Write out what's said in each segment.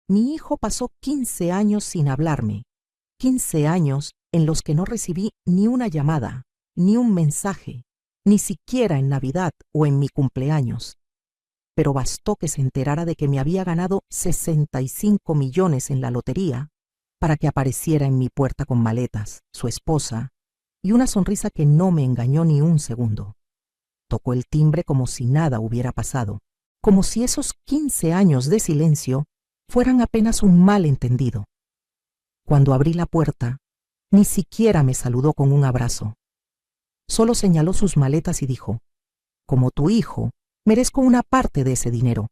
Mi hijo pasó 15 años sin hablarme, 15 años en los que no recibí ni una llamada, ni un mensaje, ni siquiera en Navidad o en mi cumpleaños. Pero bastó que se enterara de que me había ganado 65 millones en la lotería para que apareciera en mi puerta con maletas, su esposa, y una sonrisa que no me engañó ni un segundo. Tocó el timbre como si nada hubiera pasado, como si esos 15 años de silencio fueran apenas un malentendido. Cuando abrí la puerta, ni siquiera me saludó con un abrazo. Solo señaló sus maletas y dijo: «Como tu hijo, merezco una parte de ese dinero.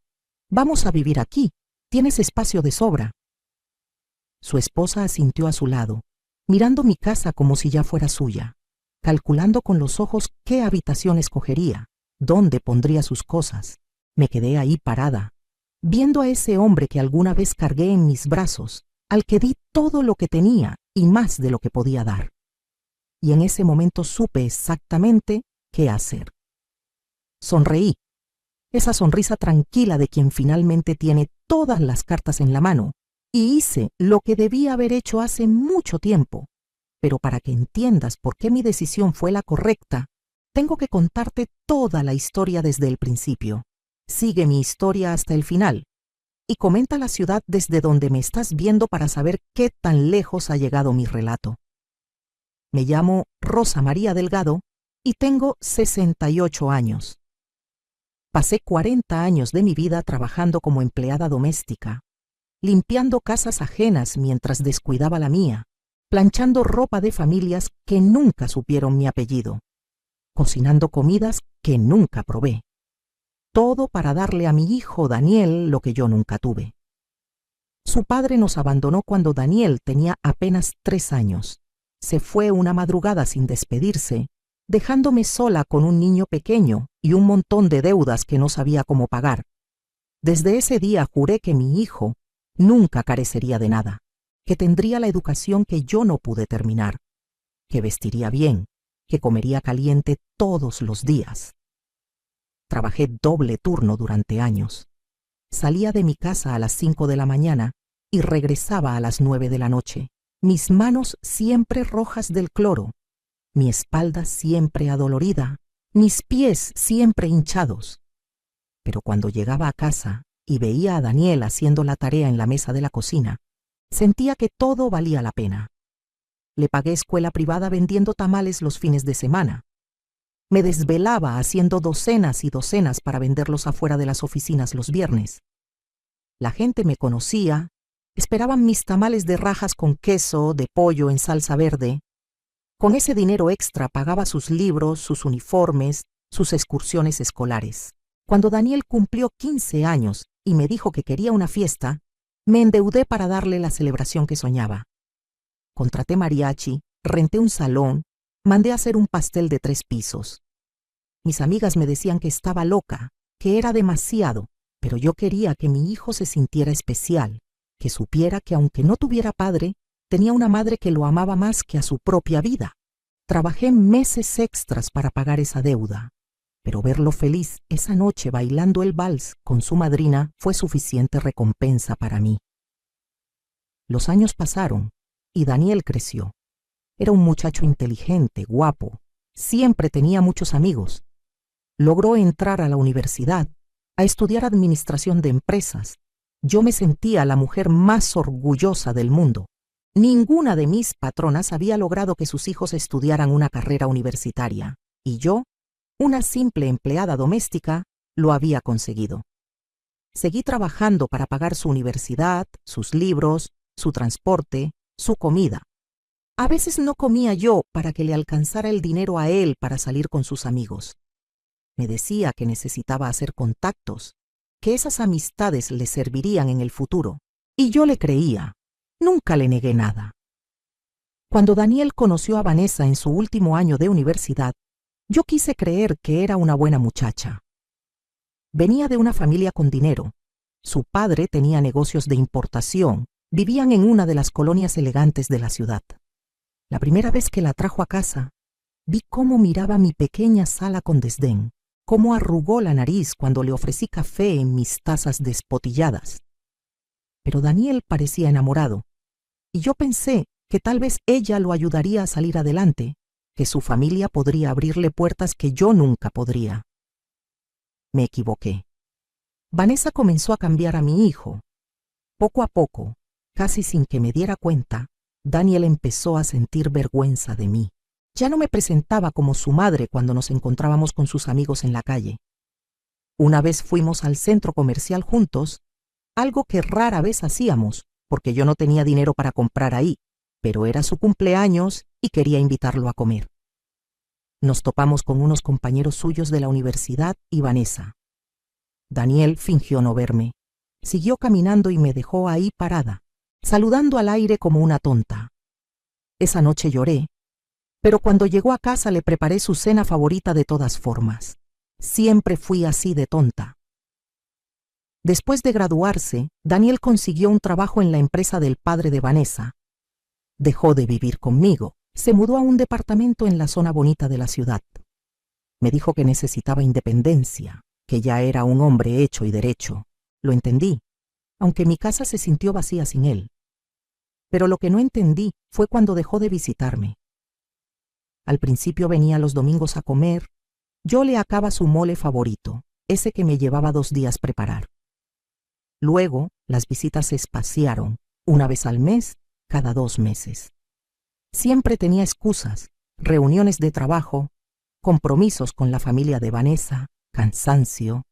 Vamos a vivir aquí, tienes espacio de sobra». Su esposa asintió a su lado, mirando mi casa como si ya fuera suya, calculando con los ojos qué habitación escogería, dónde pondría sus cosas. Me quedé ahí parada, viendo a ese hombre que alguna vez cargué en mis brazos, al que di todo lo que tenía y más de lo que podía dar. Y en ese momento supe exactamente qué hacer. Sonreí, esa sonrisa tranquila de quien finalmente tiene todas las cartas en la mano, y hice lo que debía haber hecho hace mucho tiempo. Pero para que entiendas por qué mi decisión fue la correcta, tengo que contarte toda la historia desde el principio. Sigue mi historia hasta el final y comenta la ciudad desde donde me estás viendo para saber qué tan lejos ha llegado mi relato. Me llamo Rosa María Delgado y tengo 68 años. Pasé 40 años de mi vida trabajando como empleada doméstica, limpiando casas ajenas mientras descuidaba la mía, planchando ropa de familias que nunca supieron mi apellido, cocinando comidas que nunca probé. Todo para darle a mi hijo Daniel lo que yo nunca tuve. Su padre nos abandonó cuando Daniel tenía apenas 3 años. Se fue una madrugada sin despedirse, dejándome sola con un niño pequeño y un montón de deudas que no sabía cómo pagar. Desde ese día juré que mi hijo nunca carecería de nada, que tendría la educación que yo no pude terminar, que vestiría bien, que comería caliente todos los días. Trabajé doble turno durante años. Salía de mi casa a las 5 de la mañana y regresaba a las 9 de la noche, mis manos siempre rojas del cloro, mi espalda siempre adolorida, mis pies siempre hinchados. Pero cuando llegaba a casa y veía a Daniel haciendo la tarea en la mesa de la cocina, sentía que todo valía la pena. Le pagué escuela privada vendiendo tamales los fines de semana. Me desvelaba haciendo docenas y docenas para venderlos afuera de las oficinas los viernes. La gente me conocía, esperaban mis tamales de rajas con queso, de pollo en salsa verde. Con ese dinero extra pagaba sus libros, sus uniformes, sus excursiones escolares. Cuando Daniel cumplió 15 años y me dijo que quería una fiesta, me endeudé para darle la celebración que soñaba. Contraté mariachi, renté un salón, mandé a hacer un pastel de 3 pisos. Mis amigas me decían que estaba loca, que era demasiado, pero yo quería que mi hijo se sintiera especial, que supiera que aunque no tuviera padre, tenía una madre que lo amaba más que a su propia vida. Trabajé meses extras para pagar esa deuda, pero verlo feliz esa noche bailando el vals con su madrina fue suficiente recompensa para mí. Los años pasaron y Daniel creció. Era un muchacho inteligente, guapo, siempre tenía muchos amigos. Logró entrar a la universidad, a estudiar administración de empresas. Yo me sentía la mujer más orgullosa del mundo. Ninguna de mis patronas había logrado que sus hijos estudiaran una carrera universitaria, y yo, una simple empleada doméstica, lo había conseguido. Seguí trabajando para pagar su universidad, sus libros, su transporte, su comida. A veces no comía yo para que le alcanzara el dinero a él para salir con sus amigos. Me decía que necesitaba hacer contactos, que esas amistades le servirían en el futuro, y yo le creía. Nunca le negué nada. Cuando Daniel conoció a Vanessa en su último año de universidad, yo quise creer que era una buena muchacha. Venía de una familia con dinero. Su padre tenía negocios de importación. Vivían en una de las colonias elegantes de la ciudad. La primera vez que la trajo a casa, vi cómo miraba mi pequeña sala con desdén, cómo arrugó la nariz cuando le ofrecí café en mis tazas despotilladas. pero Daniel parecía enamorado, y yo pensé que tal vez ella lo ayudaría a salir adelante, que su familia podría abrirle puertas que yo nunca podría. Me equivoqué. Vanessa comenzó a cambiar a mi hijo. Poco a poco, casi sin que me diera cuenta, Daniel empezó a sentir vergüenza de mí. Ya no me presentaba como su madre cuando nos encontrábamos con sus amigos en la calle. Una vez fuimos al centro comercial juntos, algo que rara vez hacíamos, porque yo no tenía dinero para comprar ahí, pero era su cumpleaños y quería invitarlo a comer. Nos topamos con unos compañeros suyos de la universidad y Vanessa. Daniel fingió no verme. Siguió caminando y me dejó ahí parada, saludando al aire como una tonta. Esa noche lloré, pero cuando llegó a casa le preparé su cena favorita de todas formas. Siempre fui así de tonta. Después de graduarse, Daniel consiguió un trabajo en la empresa del padre de Vanessa. Dejó de vivir conmigo. Se mudó a un departamento en la zona bonita de la ciudad. Me dijo que necesitaba independencia, que ya era un hombre hecho y derecho. Lo entendí, aunque mi casa se sintió vacía sin él. Pero lo que no entendí fue cuando dejó de visitarme. Al principio venía los domingos a comer. Yo le acaba su mole favorito, ese que me llevaba 2 días preparar. Luego, las visitas se espaciaron, una vez al mes, cada 2 meses. Siempre tenía excusas, reuniones de trabajo, compromisos con la familia de Vanessa, cansancio.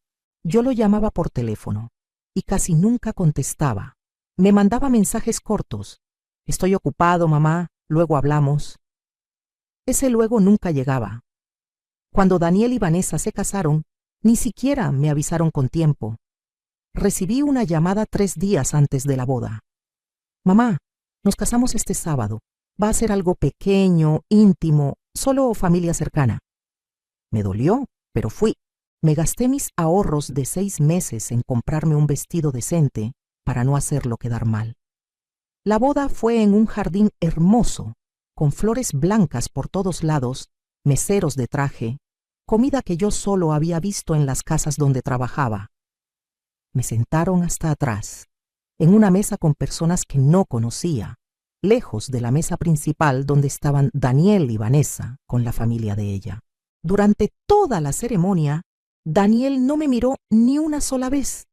Yo lo llamaba por teléfono y casi nunca contestaba. Me mandaba mensajes cortos. Estoy ocupado, mamá, luego hablamos. Ese luego nunca llegaba. Cuando Daniel y Vanessa se casaron, ni siquiera me avisaron con tiempo. Recibí una llamada 3 días antes de la boda. Mamá, nos casamos este sábado. Va a ser algo pequeño, íntimo, solo familia cercana. Me dolió, pero fui. Me gasté mis ahorros de 6 meses en comprarme un vestido decente para no hacerlo quedar mal. La boda fue en un jardín hermoso, con flores blancas por todos lados, meseros de traje, comida que yo solo había visto en las casas donde trabajaba. Me sentaron hasta atrás, en una mesa con personas que no conocía, lejos de la mesa principal donde estaban Daniel y Vanessa con la familia de ella. Durante toda la ceremonia, Daniel no me miró ni una sola vez.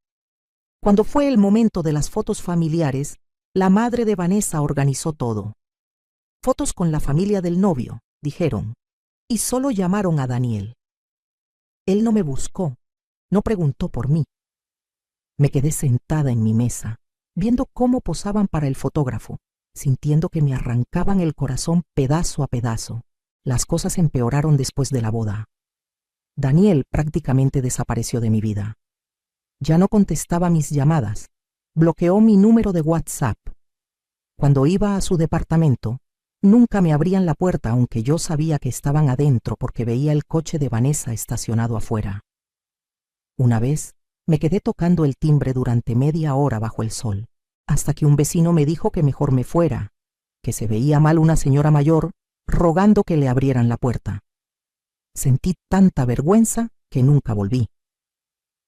Cuando fue el momento de las fotos familiares, la madre de Vanessa organizó todo. Fotos con la familia del novio, dijeron, y solo llamaron a Daniel. Él no me buscó, no preguntó por mí. Me quedé sentada en mi mesa, viendo cómo posaban para el fotógrafo, sintiendo que me arrancaban el corazón pedazo a pedazo. Las cosas empeoraron después de la boda. Daniel prácticamente desapareció de mi vida. Ya no contestaba mis llamadas, bloqueó mi número de WhatsApp. Cuando iba a su departamento, nunca me abrían la puerta, aunque yo sabía que estaban adentro porque veía el coche de Vanessa estacionado afuera. Una vez, me quedé tocando el timbre durante media hora bajo el sol, hasta que un vecino me dijo que mejor me fuera, que se veía mal una señora mayor rogando que le abrieran la puerta. Sentí tanta vergüenza que nunca volví.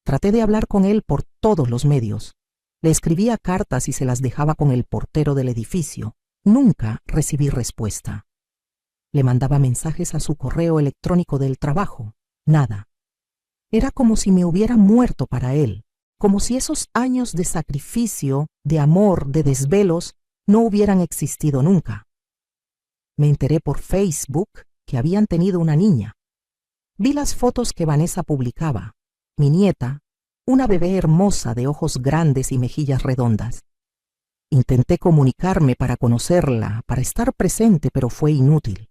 Traté de hablar con él por todos los medios. Le escribía cartas y se las dejaba con el portero del edificio. Nunca recibí respuesta. Le mandaba mensajes a su correo electrónico del trabajo. Nada. Era como si me hubiera muerto para él, como si esos años de sacrificio, de amor, de desvelos, no hubieran existido nunca. Me enteré por Facebook que habían tenido una niña. Vi las fotos que Vanessa publicaba. Mi nieta, una bebé hermosa de ojos grandes y mejillas redondas. Intenté comunicarme para conocerla, para estar presente, pero fue inútil.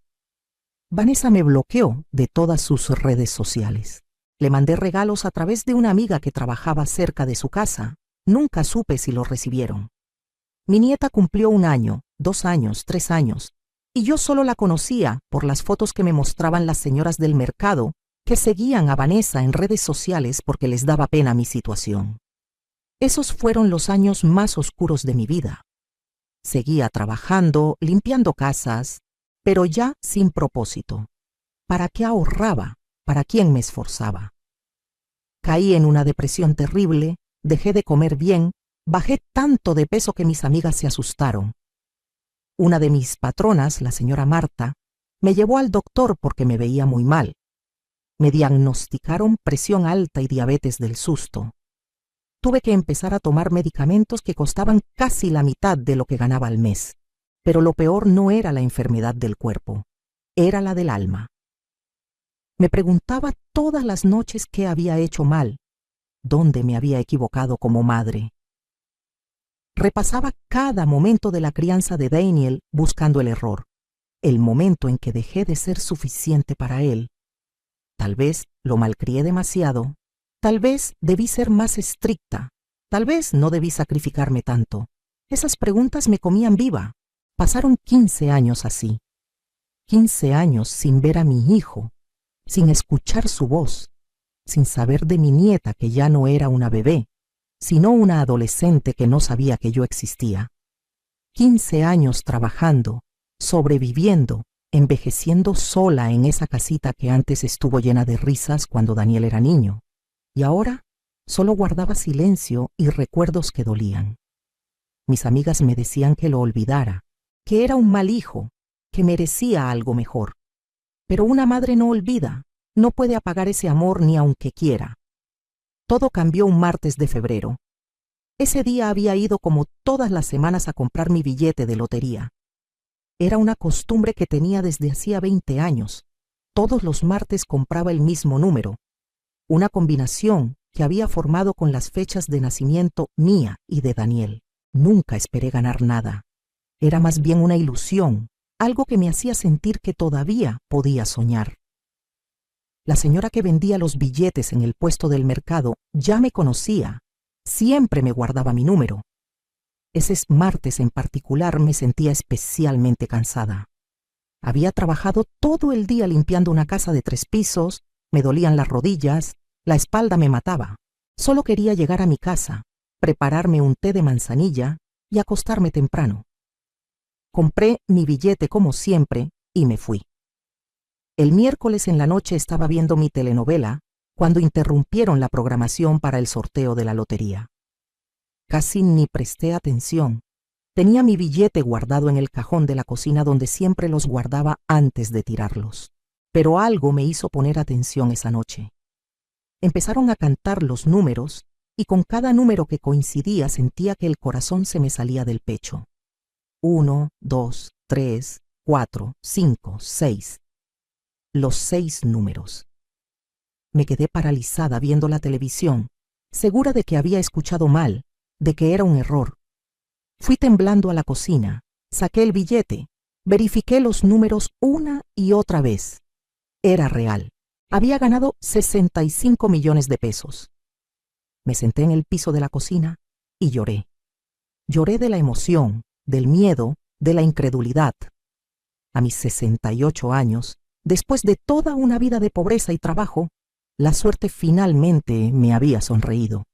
Vanessa me bloqueó de todas sus redes sociales. Le mandé regalos a través de una amiga que trabajaba cerca de su casa. Nunca supe si los recibieron. Mi nieta cumplió 1 año, 2 años, 3 años, y yo solo la conocía por las fotos que me mostraban las señoras del mercado que seguían a Vanessa en redes sociales porque les daba pena mi situación. Esos fueron los años más oscuros de mi vida. Seguía trabajando, limpiando casas, pero ya sin propósito. ¿Para qué ahorraba? ¿Para quién me esforzaba? Caí en una depresión terrible, dejé de comer bien, Bajé tanto de peso que mis amigas se asustaron. Una de mis patronas, la señora Marta, me llevó al doctor porque me veía muy mal. Me diagnosticaron presión alta y diabetes del susto. Tuve que empezar a tomar medicamentos que costaban casi la mitad de lo que ganaba al mes. Pero lo peor no era la enfermedad del cuerpo, era la del alma. Me preguntaba todas las noches qué había hecho mal, dónde me había equivocado como madre. Repasaba cada momento de la crianza de Daniel buscando el error, el momento en que dejé de ser suficiente para él. Tal vez lo malcrié demasiado, tal vez debí ser más estricta, tal vez no debí sacrificarme tanto. Esas preguntas me comían viva. Pasaron 15 años así. 15 años sin ver a mi hijo, sin escuchar su voz, sin saber de mi nieta que ya no era una bebé, sino una adolescente que no sabía que yo existía. 15 años trabajando, sobreviviendo, envejeciendo sola en esa casita que antes estuvo llena de risas cuando Daniel era niño, y ahora solo guardaba silencio y recuerdos que dolían. Mis amigas me decían que lo olvidara, que era un mal hijo, que merecía algo mejor. Pero una madre no olvida, no puede apagar ese amor ni aunque quiera. Todo cambió un martes de febrero. Ese día había ido como todas las semanas a comprar mi billete de lotería. Era una costumbre que tenía desde hacía 20 años. Todos los martes compraba el mismo número, una combinación que había formado con las fechas de nacimiento mía y de Daniel. Nunca esperé ganar nada. Era más bien una ilusión, algo que me hacía sentir que todavía podía soñar. La señora que vendía los billetes en el puesto del mercado ya me conocía, siempre me guardaba mi número. Ese martes en particular me sentía especialmente cansada. Había trabajado todo el día limpiando una casa de 3 pisos, me dolían las rodillas, la espalda me mataba. Solo quería llegar a mi casa, prepararme un té de manzanilla y acostarme temprano. Compré mi billete como siempre y me fui. El miércoles en la noche estaba viendo mi telenovela cuando interrumpieron la programación para el sorteo de la lotería. Casi ni presté atención. Tenía mi billete guardado en el cajón de la cocina donde siempre los guardaba antes de tirarlos. Pero algo me hizo poner atención esa noche. Empezaron a cantar los números y con cada número que coincidía sentía que el corazón se me salía del pecho. 1, 2, 3, 4, 5, 6. Los 6 números. Me quedé paralizada viendo la televisión, segura de que había escuchado mal, de que era un error. Fui temblando a la cocina, saqué el billete, verifiqué los números una y otra vez. Era real. Había ganado 65 millones de pesos. Me senté en el piso de la cocina y lloré. Lloré de la emoción, del miedo, de la incredulidad. A mis 68 años, después de toda una vida de pobreza y trabajo, la suerte finalmente me había sonreído.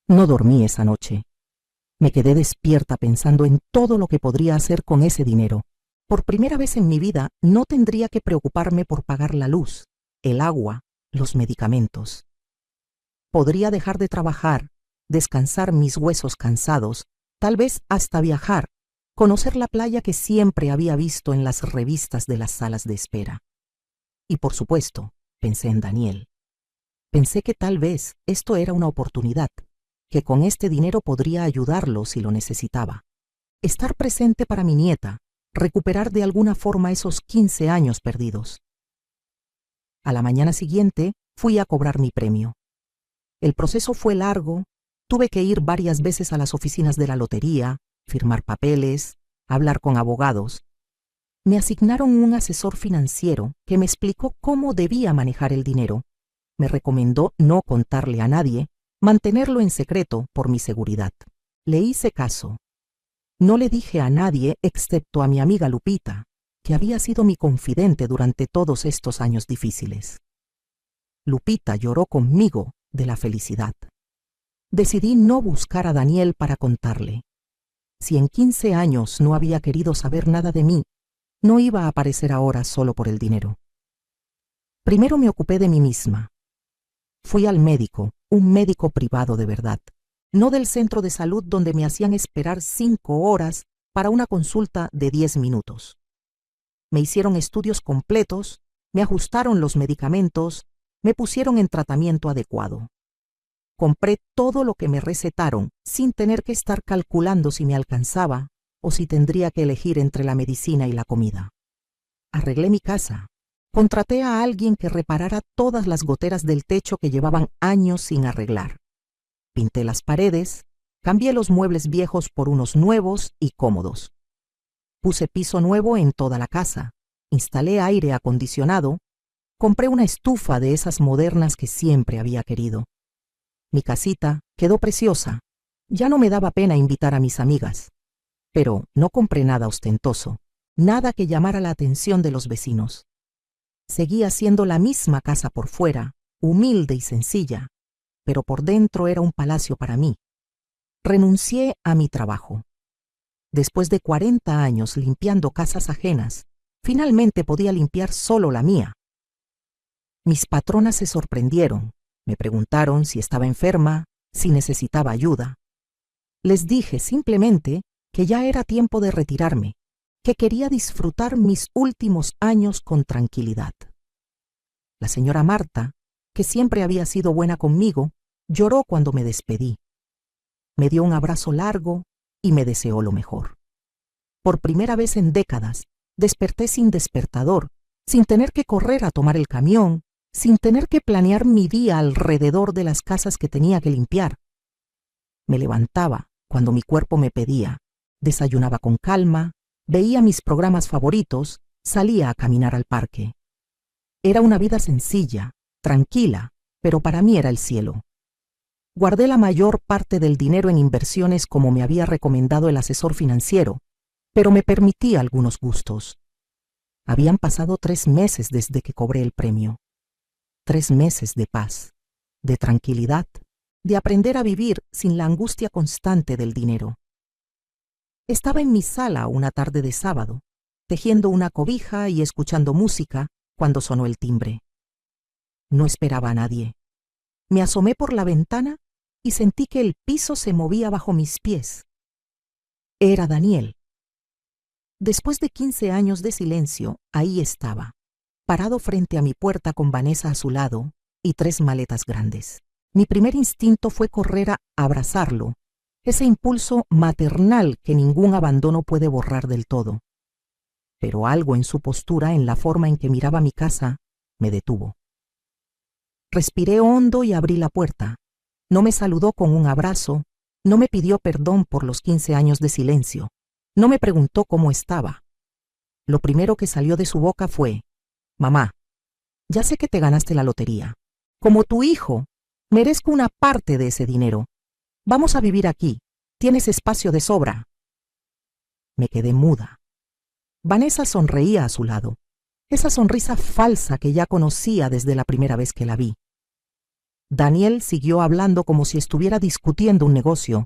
No dormí esa noche. Me quedé despierta pensando en todo lo que podría hacer con ese dinero. Por primera vez en mi vida no tendría que preocuparme por pagar la luz, el agua, los medicamentos. Podría dejar de trabajar, descansar mis huesos cansados, tal vez hasta viajar, conocer la playa que siempre había visto en las revistas de las salas de espera. Y por supuesto, pensé en Daniel. Pensé que tal vez esto era una oportunidad, que con este dinero podría ayudarlo si lo necesitaba. Estar presente para mi nieta, recuperar de alguna forma esos 15 años perdidos. A la mañana siguiente fui a cobrar mi premio. El proceso fue largo, tuve que ir varias veces a las oficinas de la lotería, firmar papeles, hablar con abogados. Me asignaron un asesor financiero que me explicó cómo debía manejar el dinero. Me recomendó no contarle a nadie, mantenerlo en secreto por mi seguridad. Le hice caso. No le dije a nadie excepto a mi amiga Lupita, que había sido mi confidente durante todos estos años difíciles. Lupita lloró conmigo de la felicidad. Decidí no buscar a Daniel para contarle. Si en 15 años no había querido saber nada de mí, no iba a aparecer ahora solo por el dinero. Primero me ocupé de mí misma. Fui al médico, un médico privado de verdad. no del centro de salud donde me hacían esperar 5 horas para una consulta de 10 minutos. Me hicieron estudios completos, me ajustaron los medicamentos, me pusieron en tratamiento adecuado. Compré todo lo que me recetaron sin tener que estar calculando si me alcanzaba o si tendría que elegir entre la medicina y la comida. Arreglé mi casa. Contraté a alguien que reparara todas las goteras del techo que llevaban años sin arreglar. Pinté las paredes, cambié los muebles viejos por unos nuevos y cómodos. Puse piso nuevo en toda la casa, instalé aire acondicionado, compré una estufa de esas modernas que siempre había querido. Mi casita quedó preciosa. Ya no me daba pena invitar a mis amigas. Pero no compré nada ostentoso, nada que llamara la atención de los vecinos. Seguía siendo la misma casa por fuera, humilde y sencilla, pero por dentro era un palacio para mí. Renuncié a mi trabajo. Después de 40 años limpiando casas ajenas, finalmente podía limpiar solo la mía. Mis patronas se sorprendieron, me preguntaron si estaba enferma, si necesitaba ayuda. Les dije simplemente que ya era tiempo de retirarme, que quería disfrutar mis últimos años con tranquilidad. La señora Marta, que siempre había sido buena conmigo, lloró cuando me despedí. Me dio un abrazo largo y me deseó lo mejor. Por primera vez en décadas, desperté sin despertador, sin tener que correr a tomar el camión, sin tener que planear mi día alrededor de las casas que tenía que limpiar. Me levantaba cuando mi cuerpo me pedía, desayunaba con calma, veía mis programas favoritos, salía a caminar al parque. Era una vida sencilla, tranquila, pero para mí era el cielo. Guardé la mayor parte del dinero en inversiones como me había recomendado el asesor financiero, pero me permití algunos gustos. Habían pasado 3 meses desde que cobré el premio. 3 meses de paz, de tranquilidad, de aprender a vivir sin la angustia constante del dinero. Estaba en mi sala una tarde de sábado, tejiendo una cobija y escuchando música cuando sonó el timbre. No esperaba a nadie. Me asomé por la ventana y sentí que el piso se movía bajo mis pies. Era Daniel. Después de 15 años de silencio, ahí estaba, parado frente a mi puerta con Vanessa a su lado y 3 maletas grandes. Mi primer instinto fue correr a abrazarlo, ese impulso maternal que ningún abandono puede borrar del todo. Pero algo en su postura, en la forma en que miraba mi casa, me detuvo. Respiré hondo y abrí la puerta. No me saludó con un abrazo, no me pidió perdón por los 15 años de silencio, no me preguntó cómo estaba. Lo primero que salió de su boca fue: «Mamá, ya sé que te ganaste la lotería. Como tu hijo, merezco una parte de ese dinero. Vamos a vivir aquí. Tienes espacio de sobra». Me quedé muda. Vanessa sonreía a su lado, esa sonrisa falsa que ya conocía desde la primera vez que la vi. Daniel siguió hablando como si estuviera discutiendo un negocio.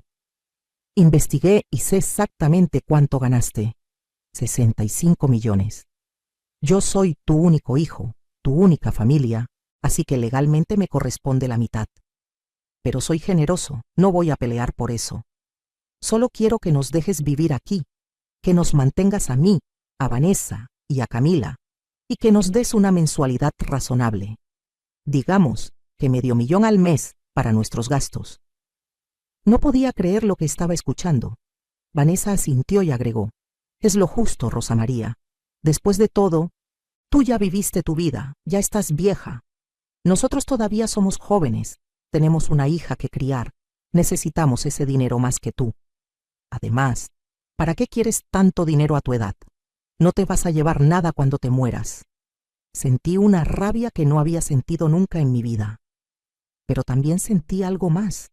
«Investigué y sé exactamente cuánto ganaste. 65 millones. Yo soy tu único hijo, tu única familia, así que legalmente me corresponde la mitad. Pero soy generoso, no voy a pelear por eso. Solo quiero que nos dejes vivir aquí, que nos mantengas a mí, a Vanessa y a Camila, y que nos des una mensualidad razonable. Digamos que $500,000 al mes para nuestros gastos». No podía creer lo que estaba escuchando. Vanessa asintió y agregó: «Es lo justo, Rosa María. Después de todo, tú ya viviste tu vida, ya estás vieja. Nosotros todavía somos jóvenes, tenemos una hija que criar, necesitamos ese dinero más que tú. Además, ¿para qué quieres tanto dinero a tu edad? No te vas a llevar nada cuando te mueras». Sentí una rabia que no había sentido nunca en mi vida. Pero también sentí algo más,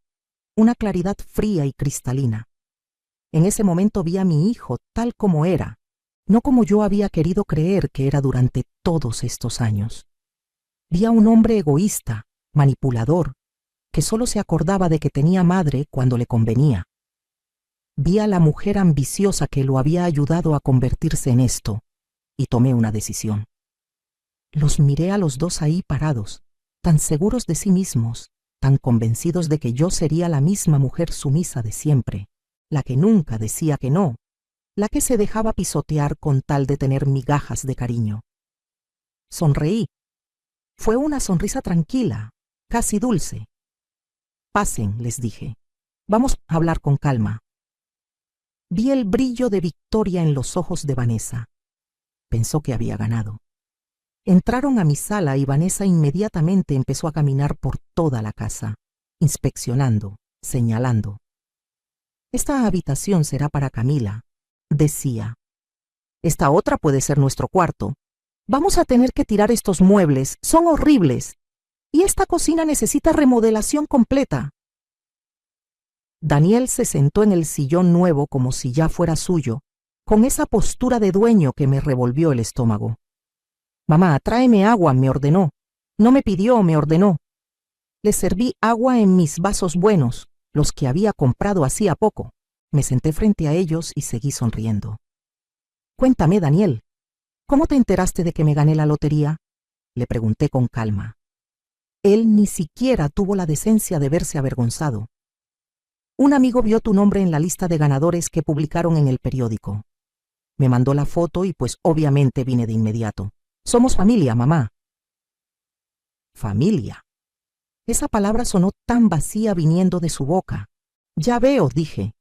una claridad fría y cristalina. En ese momento vi a mi hijo tal como era, no como yo había querido creer que era durante todos estos años. Vi a un hombre egoísta, manipulador, que solo se acordaba de que tenía madre cuando le convenía. Vi a la mujer ambiciosa que lo había ayudado a convertirse en esto, y tomé una decisión. Los miré a los dos ahí parados, tan seguros de sí mismos, tan convencidos de que yo sería la misma mujer sumisa de siempre, la que nunca decía que no, la que se dejaba pisotear con tal de tener migajas de cariño. Sonreí. Fue una sonrisa tranquila, casi dulce. Pasen, les dije. Vamos a hablar con calma. Vi el brillo de victoria en los ojos de Vanessa. Pensó que había ganado. Entraron a mi sala y Vanessa inmediatamente empezó a caminar por toda la casa, inspeccionando, señalando. Esta habitación será para Camila, decía. Esta otra puede ser nuestro cuarto. Vamos a tener que tirar estos muebles, son horribles. Y esta cocina necesita remodelación completa. Daniel se sentó en el sillón nuevo como si ya fuera suyo, con esa postura de dueño que me revolvió el estómago. Mamá, tráeme agua, me ordenó. No me pidió, me ordenó. Le serví agua en mis vasos buenos, los que había comprado hacía poco. Me senté frente a ellos y seguí sonriendo. Cuéntame, Daniel, ¿cómo te enteraste de que me gané la lotería? Le pregunté con calma. Él ni siquiera tuvo la decencia de verse avergonzado. Un amigo vio tu nombre en la lista de ganadores que publicaron en el periódico. Me mandó la foto y pues obviamente vine de inmediato. Somos familia, mamá. Familia. Esa palabra sonó tan vacía viniendo de su boca. Ya veo, dije.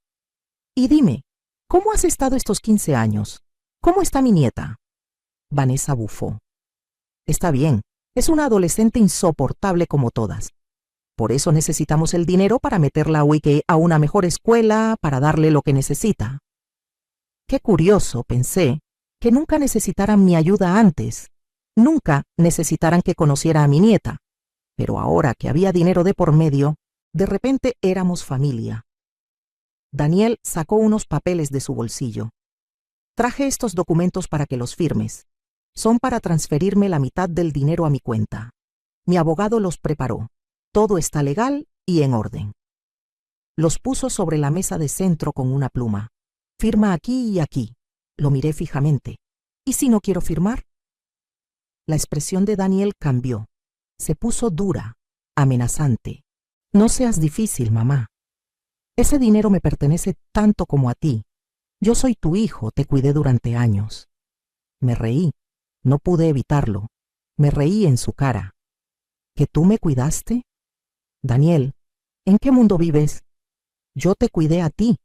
Y dime, ¿cómo has estado estos 15 años? ¿Cómo está mi nieta? Vanessa bufó. Está bien, es una adolescente insoportable como todas. Por eso necesitamos el dinero para meterla a una mejor escuela, para darle lo que necesita. Qué curioso, pensé, que nunca necesitaran mi ayuda antes. Nunca necesitaran que conociera a mi nieta. Pero ahora que había dinero de por medio, de repente éramos familia. Daniel sacó unos papeles de su bolsillo. Traje estos documentos para que los firmes. Son para transferirme la mitad del dinero a mi cuenta. Mi abogado los preparó. Todo está legal y en orden. Los puso sobre la mesa de centro con una pluma. Firma aquí y aquí. Lo miré fijamente. ¿Y si no quiero firmar? La expresión de Daniel cambió. Se puso dura, amenazante. No seas difícil, mamá. Ese dinero me pertenece tanto como a ti. Yo soy tu hijo, te cuidé durante años. Me reí. No pude evitarlo. Me reí en su cara. ¿Que tú me cuidaste? Daniel, ¿en qué mundo vives? Yo te cuidé a ti,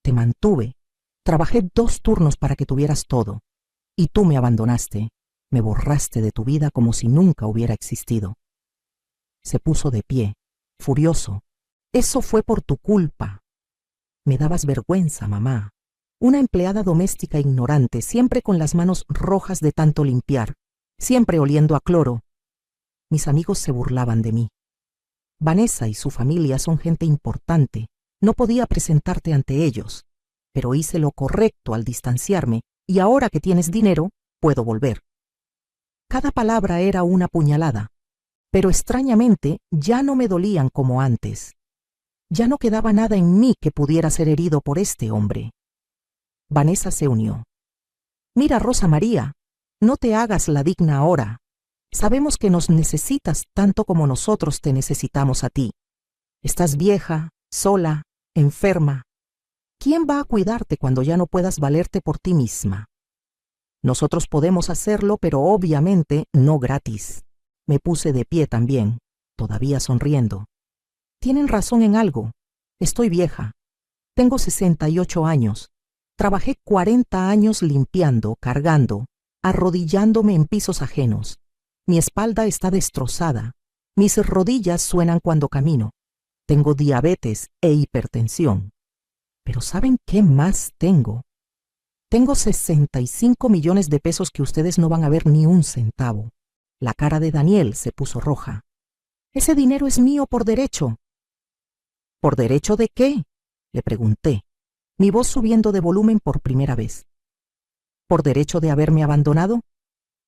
te mantuve. Trabajé 2 turnos para que tuvieras todo. Y tú me abandonaste. Me borraste de tu vida como si nunca hubiera existido. Se puso de pie, furioso. Eso fue por tu culpa. Me dabas vergüenza, mamá. Una empleada doméstica ignorante, siempre con las manos rojas de tanto limpiar, siempre oliendo a cloro. Mis amigos se burlaban de mí. Vanessa y su familia son gente importante. No podía presentarte ante ellos, pero hice lo correcto al distanciarme y ahora que tienes dinero, puedo volver. Cada palabra era una puñalada, pero extrañamente ya no me dolían como antes. Ya no quedaba nada en mí que pudiera ser herido por este hombre. Vanessa se unió. Mira, Rosa María, no te hagas la digna ahora. Sabemos que nos necesitas tanto como nosotros te necesitamos a ti. Estás vieja, sola, enferma. ¿Quién va a cuidarte cuando ya no puedas valerte por ti misma? Nosotros podemos hacerlo, pero obviamente no gratis. Me puse de pie también, todavía sonriendo. Tienen razón en algo. Estoy vieja. Tengo 68 años. Trabajé 40 años limpiando, cargando, arrodillándome en pisos ajenos. Mi espalda está destrozada. Mis rodillas suenan cuando camino. Tengo diabetes e hipertensión. Pero ¿saben qué más tengo? Tengo 65 millones de pesos que ustedes no van a ver ni un centavo. La cara de Daniel se puso roja. Ese dinero es mío por derecho. ¿Por derecho de qué? Le pregunté, mi voz subiendo de volumen por primera vez. ¿Por derecho de haberme abandonado?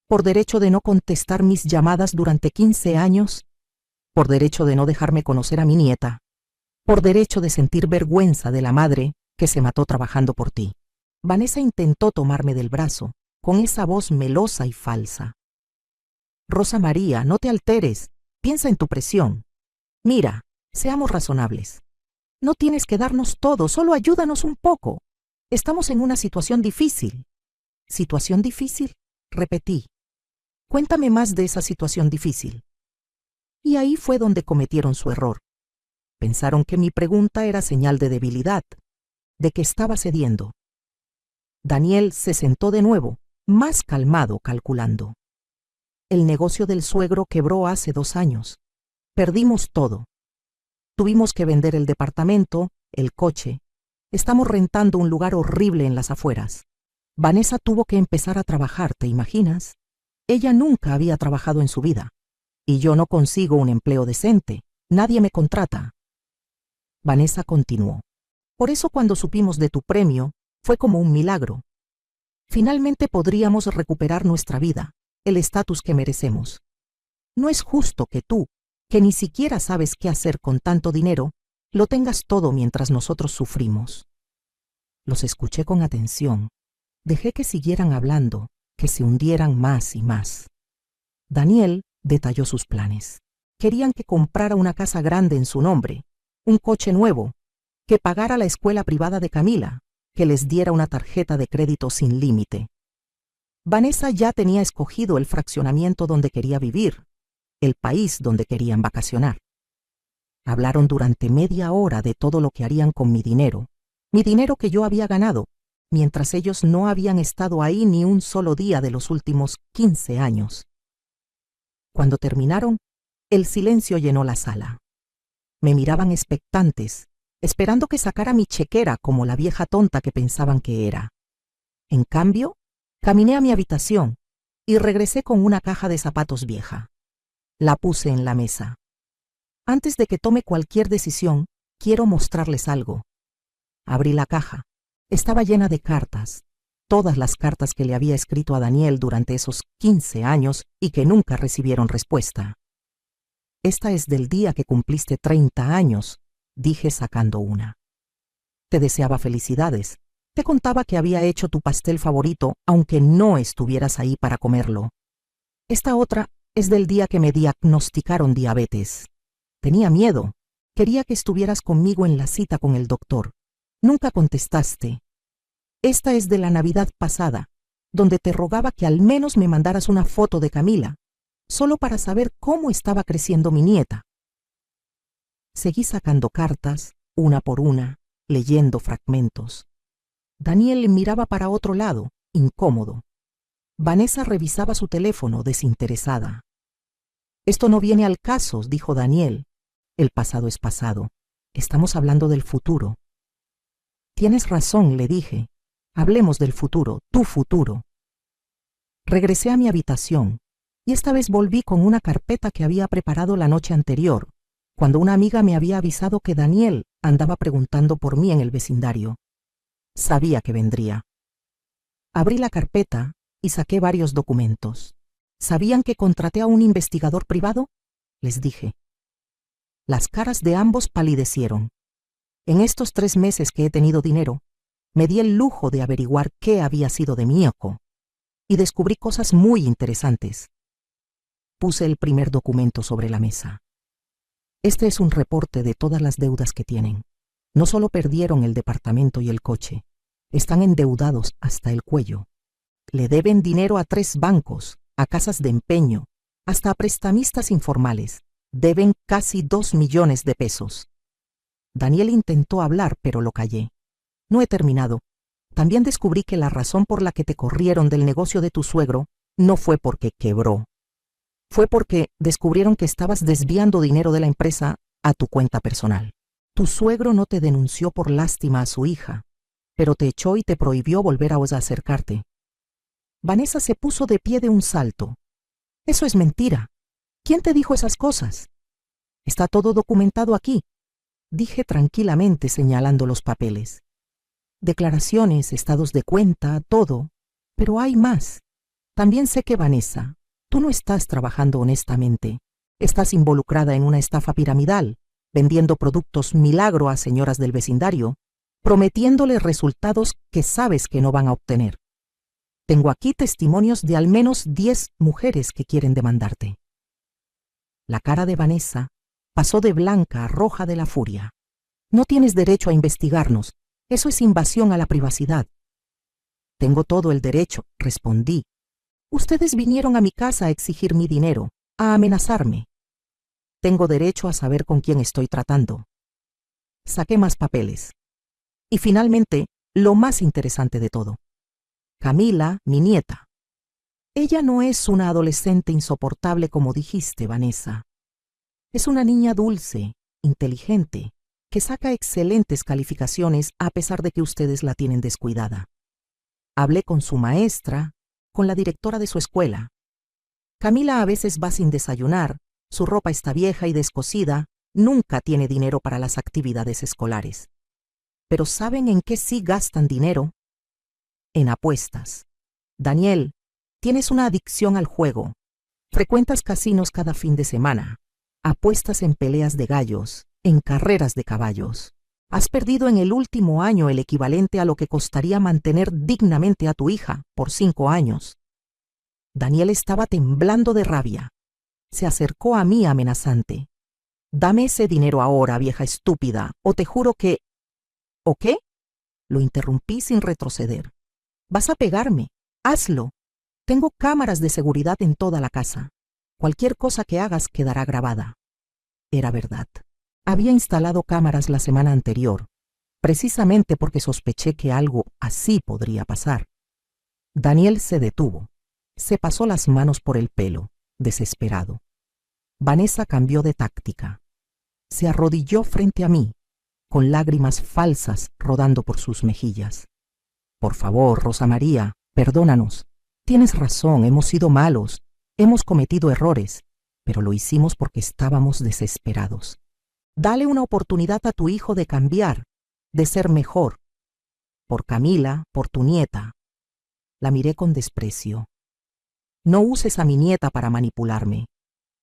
¿Por derecho de no contestar mis llamadas durante 15 años? ¿Por derecho de no dejarme conocer a mi nieta? ¿Por derecho de sentir vergüenza de la madre que se mató trabajando por ti? Vanessa intentó tomarme del brazo, con esa voz melosa y falsa. Rosa María, no te alteres, piensa en tu presión. Mira, Seamos razonables. No tienes que darnos todo, solo ayúdanos un poco. Estamos en una situación difícil. ¿Situación difícil? Repetí. Cuéntame más de esa situación difícil. Y ahí fue donde cometieron su error. Pensaron que mi pregunta era señal de debilidad, de que estaba cediendo. Daniel se sentó de nuevo, más calmado, calculando. El negocio del suegro quebró hace 2 años. Perdimos todo. Tuvimos que vender el departamento, el coche. Estamos rentando un lugar horrible en las afueras. Vanessa tuvo que empezar a trabajar, ¿te imaginas? Ella nunca había trabajado en su vida. Y yo no consigo un empleo decente. Nadie me contrata. Vanessa continuó. Por eso cuando supimos de tu premio, fue como un milagro. Finalmente podríamos recuperar nuestra vida, el estatus que merecemos. No es justo que tú, que ni siquiera sabes qué hacer con tanto dinero, lo tengas todo mientras nosotros sufrimos. Los escuché con atención. Dejé que siguieran hablando, que se hundieran más y más. Daniel detalló sus planes. Querían que comprara una casa grande en su nombre, un coche nuevo, que pagara la escuela privada de Camila, que les diera una tarjeta de crédito sin límite. Vanessa ya tenía escogido el fraccionamiento donde quería vivir, el país donde querían vacacionar. Hablaron durante media hora de todo lo que harían con mi dinero que yo había ganado, mientras ellos no habían estado ahí ni un solo día de los últimos 15 años. Cuando terminaron, el silencio llenó la sala. Me miraban expectantes, esperando que sacara mi chequera como la vieja tonta que pensaban que era. En cambio, caminé a mi habitación y regresé con una caja de zapatos vieja. La puse en la mesa. Antes de que tome cualquier decisión, quiero mostrarles algo. Abrí la caja. Estaba llena de cartas, todas las cartas que le había escrito a Daniel durante esos 15 años y que nunca recibieron respuesta. Esta es del día que cumpliste 30 años, dije sacando una. Te deseaba felicidades. Te contaba que había hecho tu pastel favorito, aunque no estuvieras ahí para comerlo. Esta otra es del día que me diagnosticaron diabetes. Tenía miedo. Quería que estuvieras conmigo en la cita con el doctor. Nunca contestaste. Esta es de la Navidad pasada, donde te rogaba que al menos me mandaras una foto de Camila, solo para saber cómo estaba creciendo mi nieta. Seguí sacando cartas, una por una, leyendo fragmentos. Daniel miraba para otro lado, incómodo. Vanessa revisaba su teléfono, desinteresada. Esto no viene al caso, dijo Daniel. El pasado es pasado. Estamos hablando del futuro. Tienes razón, le dije. Hablemos del futuro, tu futuro. Regresé a mi habitación, y esta vez volví con una carpeta que había preparado la noche anterior, cuando una amiga me había avisado que Daniel andaba preguntando por mí en el vecindario. Sabía que vendría. Abrí la carpeta y saqué varios documentos. ¿Sabían que contraté a un investigador privado? Les dije. Las caras de ambos palidecieron. En estos 3 meses que he tenido dinero, me di el lujo de averiguar qué había sido de mi hijo, y descubrí cosas muy interesantes. Puse el primer documento sobre la mesa. Este es un reporte de todas las deudas que tienen. No solo perdieron el departamento y el coche, están endeudados hasta el cuello. Le deben dinero a 3 bancos, a casas de empeño, hasta a prestamistas informales. Deben casi 2 millones de pesos. Daniel intentó hablar, pero lo callé. No he terminado. También descubrí que la razón por la que te corrieron del negocio de tu suegro no fue porque quebró. Fue porque descubrieron que estabas desviando dinero de la empresa a tu cuenta personal. Tu suegro no te denunció por lástima a su hija, pero te echó y te prohibió volver a acercarte. Vanessa se puso de pie de un salto. Eso es mentira. ¿Quién te dijo esas cosas? Está todo documentado aquí, dije tranquilamente señalando los papeles. Declaraciones, estados de cuenta, todo. Pero hay más. También sé que Vanessa, tú no estás trabajando honestamente. Estás involucrada en una estafa piramidal, vendiendo productos milagro a señoras del vecindario, prometiéndoles resultados que sabes que no van a obtener. Tengo aquí testimonios de al menos 10 mujeres que quieren demandarte. La cara de Vanessa pasó de blanca a roja de la furia. No tienes derecho a investigarnos. Eso es invasión a la privacidad. Tengo todo el derecho, respondí. Ustedes vinieron a mi casa a exigir mi dinero, a amenazarme. Tengo derecho a saber con quién estoy tratando. Saqué más papeles. Y finalmente, lo más interesante de todo. Camila, mi nieta. Ella no es una adolescente insoportable como dijiste, Vanessa. Es una niña dulce, inteligente, que saca excelentes calificaciones a pesar de que ustedes la tienen descuidada. Hablé con su maestra, con la directora de su escuela. Camila a veces va sin desayunar, su ropa está vieja y descosida, nunca tiene dinero para las actividades escolares. Pero ¿saben en qué sí gastan dinero? En apuestas. Daniel, tienes una adicción al juego. Frecuentas casinos cada fin de semana. Apuestas en peleas de gallos, en carreras de caballos. Has perdido en el último año el equivalente a lo que costaría mantener dignamente a tu hija por 5 años. Daniel estaba temblando de rabia. Se acercó a mí amenazante. Dame ese dinero ahora, vieja estúpida, o te juro que... ¿O qué? Lo interrumpí sin retroceder. Vas a pegarme. Hazlo. Tengo cámaras de seguridad en toda la casa. Cualquier cosa que hagas quedará grabada. Era verdad. Había instalado cámaras la semana anterior, precisamente porque sospeché que algo así podría pasar. Daniel se detuvo. Se pasó las manos por el pelo, desesperado. Vanessa cambió de táctica. Se arrodilló frente a mí, con lágrimas falsas rodando por sus mejillas. Por favor, Rosa María, perdónanos. Tienes razón, hemos sido malos, hemos cometido errores, pero lo hicimos porque estábamos desesperados. Dale una oportunidad a tu hijo de cambiar, de ser mejor. Por Camila, por tu nieta. La miré con desprecio. No uses a mi nieta para manipularme.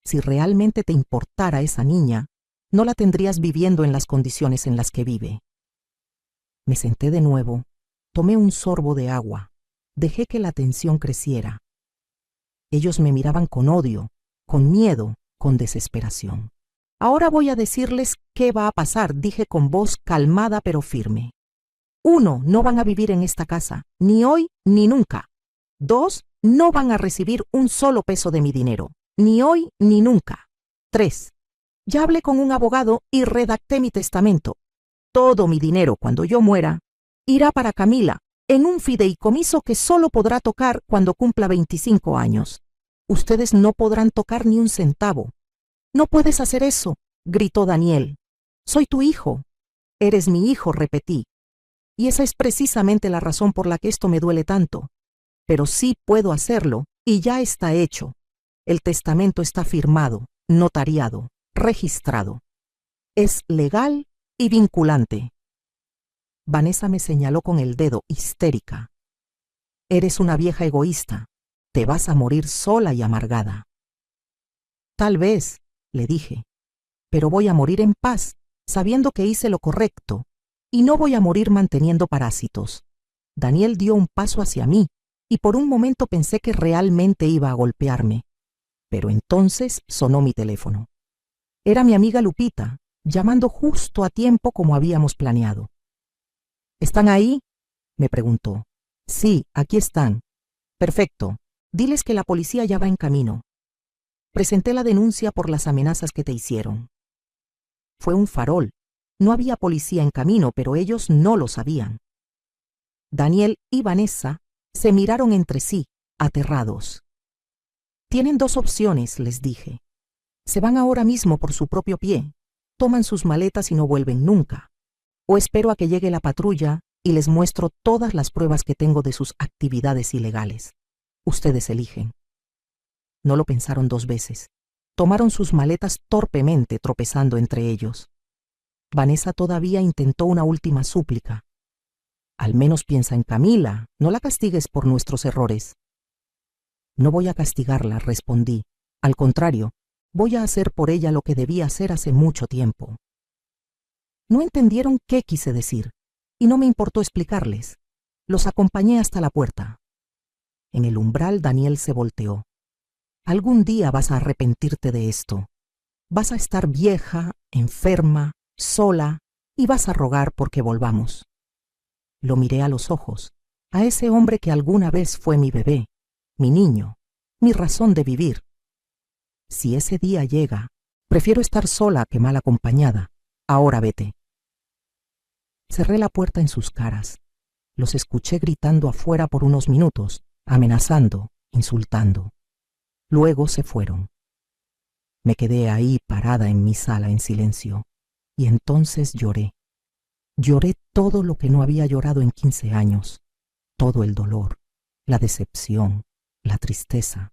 Si realmente te importara esa niña, no la tendrías viviendo en las condiciones en las que vive. Me senté de nuevo, tomé un sorbo de agua, dejé que la tensión creciera. Ellos me miraban con odio, con miedo, con desesperación. Ahora voy a decirles qué va a pasar, dije con voz calmada pero firme. 1, no van a vivir en esta casa, ni hoy ni nunca. 2, no van a recibir un solo peso de mi dinero, ni hoy ni nunca. 3, ya hablé con un abogado y redacté mi testamento. Todo mi dinero, cuando yo muera, irá para Camila, en un fideicomiso que solo podrá tocar cuando cumpla 25 años. Ustedes no podrán tocar ni un centavo. No puedes hacer eso, gritó Daniel. Soy tu hijo. Eres mi hijo, repetí. Y esa es precisamente la razón por la que esto me duele tanto. Pero sí puedo hacerlo, y ya está hecho. El testamento está firmado, notariado, registrado. Es legal y vinculante. Vanessa me señaló con el dedo, histérica. Eres una vieja egoísta. Te vas a morir sola y amargada. Tal vez, le dije, pero voy a morir en paz, sabiendo que hice lo correcto, y no voy a morir manteniendo parásitos. Daniel dio un paso hacia mí, y por un momento pensé que realmente iba a golpearme. Pero entonces sonó mi teléfono. Era mi amiga Lupita, llamando justo a tiempo como habíamos planeado. ¿Están ahí?, me preguntó. Sí, aquí están. Perfecto. Diles que la policía ya va en camino. Presenté la denuncia por las amenazas que te hicieron. Fue un farol. No había policía en camino, pero ellos no lo sabían. Daniel y Vanessa se miraron entre sí, aterrados. Tienen 2 opciones, les dije. Se van ahora mismo por su propio pie, toman sus maletas y no vuelven nunca. O espero a que llegue la patrulla y les muestro todas las pruebas que tengo de sus actividades ilegales. Ustedes eligen. No lo pensaron 2 veces. Tomaron sus maletas torpemente, tropezando entre ellos. Vanessa todavía intentó una última súplica. Al menos piensa en Camila, no la castigues por nuestros errores. No voy a castigarla, respondí. Al contrario, voy a hacer por ella lo que debía hacer hace mucho tiempo. No entendieron qué quise decir, y no me importó explicarles. Los acompañé hasta la puerta. En el umbral Daniel se volteó. Algún día vas a arrepentirte de esto. Vas a estar vieja, enferma, sola, y vas a rogar porque volvamos. Lo miré a los ojos, a ese hombre que alguna vez fue mi bebé, mi niño, mi razón de vivir. Si ese día llega, prefiero estar sola que mal acompañada. Ahora vete. Cerré la puerta en sus caras. Los escuché gritando afuera por unos minutos, amenazando, insultando. Luego se fueron. Me quedé ahí parada en mi sala en silencio, y entonces lloré. Lloré todo lo que no había llorado en 15 años, todo el dolor, la decepción, la tristeza.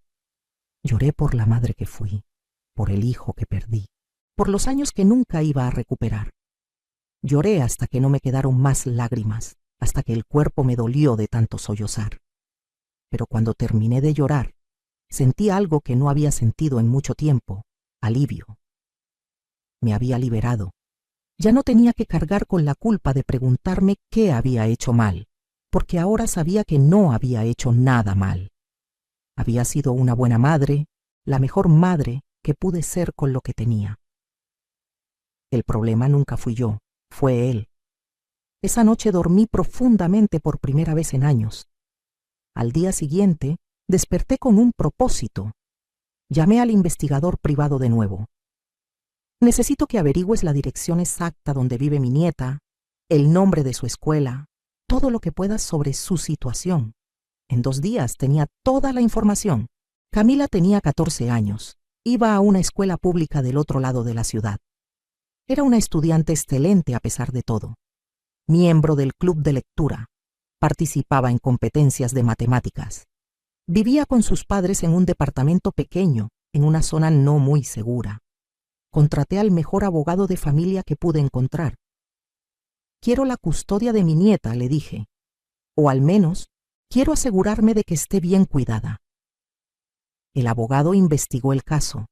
Lloré por la madre que fui, por el hijo que perdí, por los años que nunca iba a recuperar. Lloré hasta que no me quedaron más lágrimas, hasta que el cuerpo me dolió de tanto sollozar. Pero cuando terminé de llorar, sentí algo que no había sentido en mucho tiempo: alivio. Me había liberado. Ya no tenía que cargar con la culpa de preguntarme qué había hecho mal, porque ahora sabía que no había hecho nada mal. Había sido una buena madre, la mejor madre que pude ser con lo que tenía. El problema nunca fui yo, fue él. Esa noche dormí profundamente por primera vez en años. Al día siguiente, desperté con un propósito. Llamé al investigador privado de nuevo. Necesito que averigües la dirección exacta donde vive mi nieta, el nombre de su escuela, todo lo que puedas sobre su situación. En 2 días tenía toda la información. Camila tenía 14 años. Iba a una escuela pública del otro lado de la ciudad. Era una estudiante excelente a pesar de todo. Miembro del club de lectura. Participaba en competencias de matemáticas. Vivía con sus padres en un departamento pequeño, en una zona no muy segura. Contraté al mejor abogado de familia que pude encontrar. Quiero la custodia de mi nieta, le dije. O al menos, quiero asegurarme de que esté bien cuidada. El abogado investigó el caso.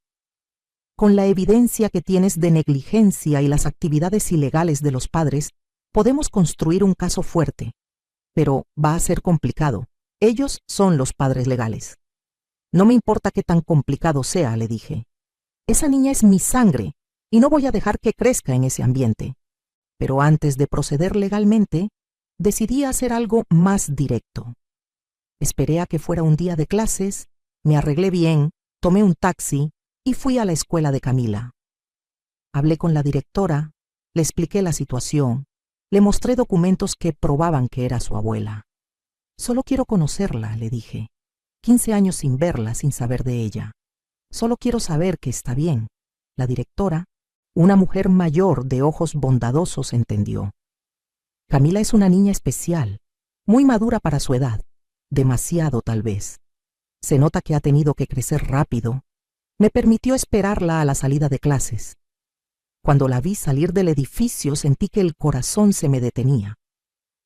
Con la evidencia que tienes de negligencia y las actividades ilegales de los padres, podemos construir un caso fuerte. Pero va a ser complicado. Ellos son los padres legales. No me importa qué tan complicado sea, le dije. Esa niña es mi sangre y no voy a dejar que crezca en ese ambiente. Pero antes de proceder legalmente, decidí hacer algo más directo. Esperé a que fuera un día de clases, me arreglé bien, tomé un taxi y fui a la escuela de Camila. Hablé con la directora, le expliqué la situación, le mostré documentos que probaban que era su abuela. Solo quiero conocerla, le dije. 15 años sin verla, sin saber de ella. Solo quiero saber que está bien. La directora, una mujer mayor de ojos bondadosos, entendió. Camila es una niña especial, muy madura para su edad, demasiado tal vez. Se nota que ha tenido que crecer rápido. Me permitió esperarla a la salida de clases. Cuando la vi salir del edificio sentí que el corazón se me detenía.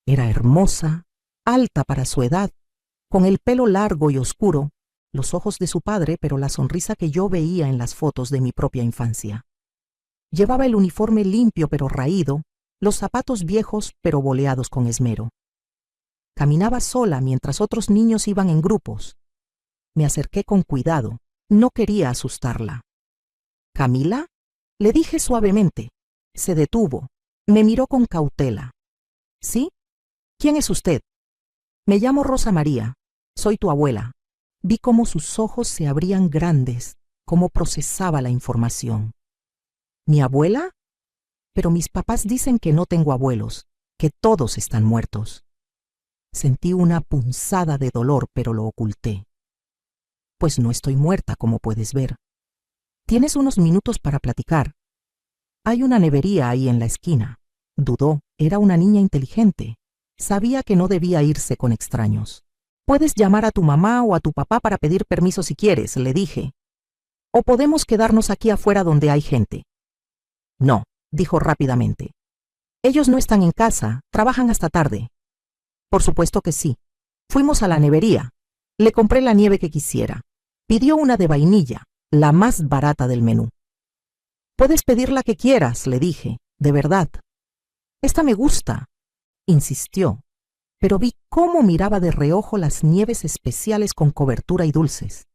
Era hermosa, alta para su edad, con el pelo largo y oscuro, los ojos de su padre, pero la sonrisa que yo veía en las fotos de mi propia infancia. Llevaba el uniforme limpio pero raído, los zapatos viejos pero boleados con esmero. Caminaba sola mientras otros niños iban en grupos. Me acerqué con cuidado, no quería asustarla. ¿Camila?, le dije suavemente. Se detuvo, me miró con cautela. ¿Sí? ¿Quién es usted? Me llamo Rosa María, soy tu abuela. Vi cómo sus ojos se abrían grandes, cómo procesaba la información. ¿Mi abuela? Pero mis papás dicen que no tengo abuelos, que todos están muertos. Sentí una punzada de dolor, pero lo oculté. Pues no estoy muerta, como puedes ver. Tienes unos minutos para platicar. Hay una nevería ahí en la esquina. Dudó, era una niña inteligente. Sabía que no debía irse con extraños. Puedes llamar a tu mamá o a tu papá para pedir permiso si quieres, le dije. O podemos quedarnos aquí afuera donde hay gente. No, dijo rápidamente. Ellos no están en casa, trabajan hasta tarde. Por supuesto que sí. Fuimos a la nevería. Le compré la nieve que quisiera. Pidió una de vainilla, la más barata del menú. Puedes pedir la que quieras, le dije, de verdad. Esta me gusta, insistió, pero vi cómo miraba de reojo las nieves especiales con cobertura y dulces.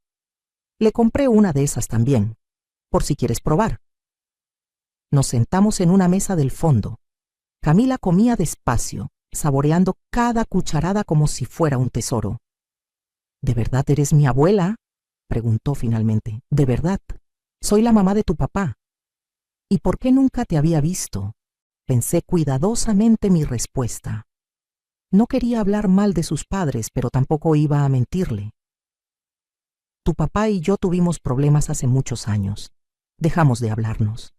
Le compré una de esas también, por si quieres probar. Nos sentamos en una mesa del fondo. Camila comía despacio, saboreando cada cucharada como si fuera un tesoro. ¿De verdad eres mi abuela?, preguntó finalmente. ¿De verdad? Soy la mamá de tu papá. ¿Y por qué nunca te había visto? Pensé cuidadosamente mi respuesta. No quería hablar mal de sus padres, pero tampoco iba a mentirle. Tu papá y yo tuvimos problemas hace muchos años. Dejamos de hablarnos.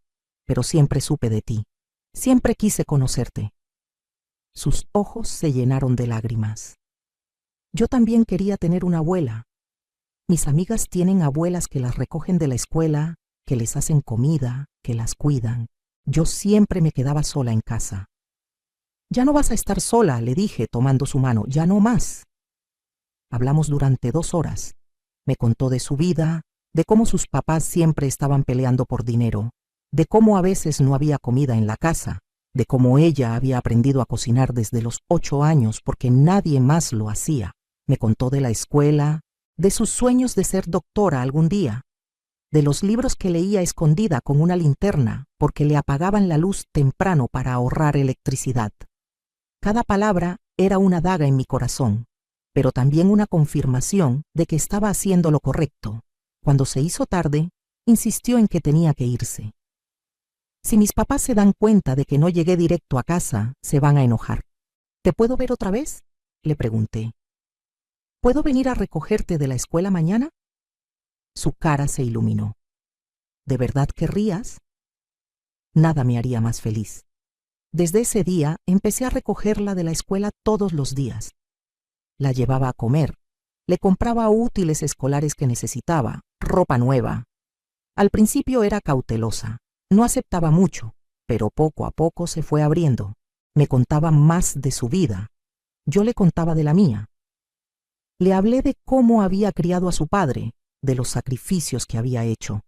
Pero siempre supe de ti. Siempre quise conocerte. Sus ojos se llenaron de lágrimas. Yo también quería tener una abuela. Mis amigas tienen abuelas que las recogen de la escuela, que les hacen comida, que las cuidan. Yo siempre me quedaba sola en casa. Ya no vas a estar sola, le dije, tomando su mano, ya no más. Hablamos durante 2 horas. Me contó de su vida, de cómo sus papás siempre estaban peleando por dinero, de cómo a veces no había comida en la casa, de cómo ella había aprendido a cocinar desde los 8 años porque nadie más lo hacía. Me contó de la escuela, de sus sueños de ser doctora algún día, de los libros que leía escondida con una linterna porque le apagaban la luz temprano para ahorrar electricidad. Cada palabra era una daga en mi corazón, pero también una confirmación de que estaba haciendo lo correcto. Cuando se hizo tarde, insistió en que tenía que irse. Si mis papás se dan cuenta de que no llegué directo a casa, se van a enojar. ¿Te puedo ver otra vez?, le pregunté. ¿Puedo venir a recogerte de la escuela mañana? Su cara se iluminó. ¿De verdad querrías? Nada me haría más feliz. Desde ese día empecé a recogerla de la escuela todos los días. La llevaba a comer, le compraba útiles escolares que necesitaba, ropa nueva. Al principio era cautelosa, no aceptaba mucho, pero poco a poco se fue abriendo. Me contaba más de su vida. Yo le contaba de la mía. Le hablé de cómo había criado a su padre, de los sacrificios que había hecho.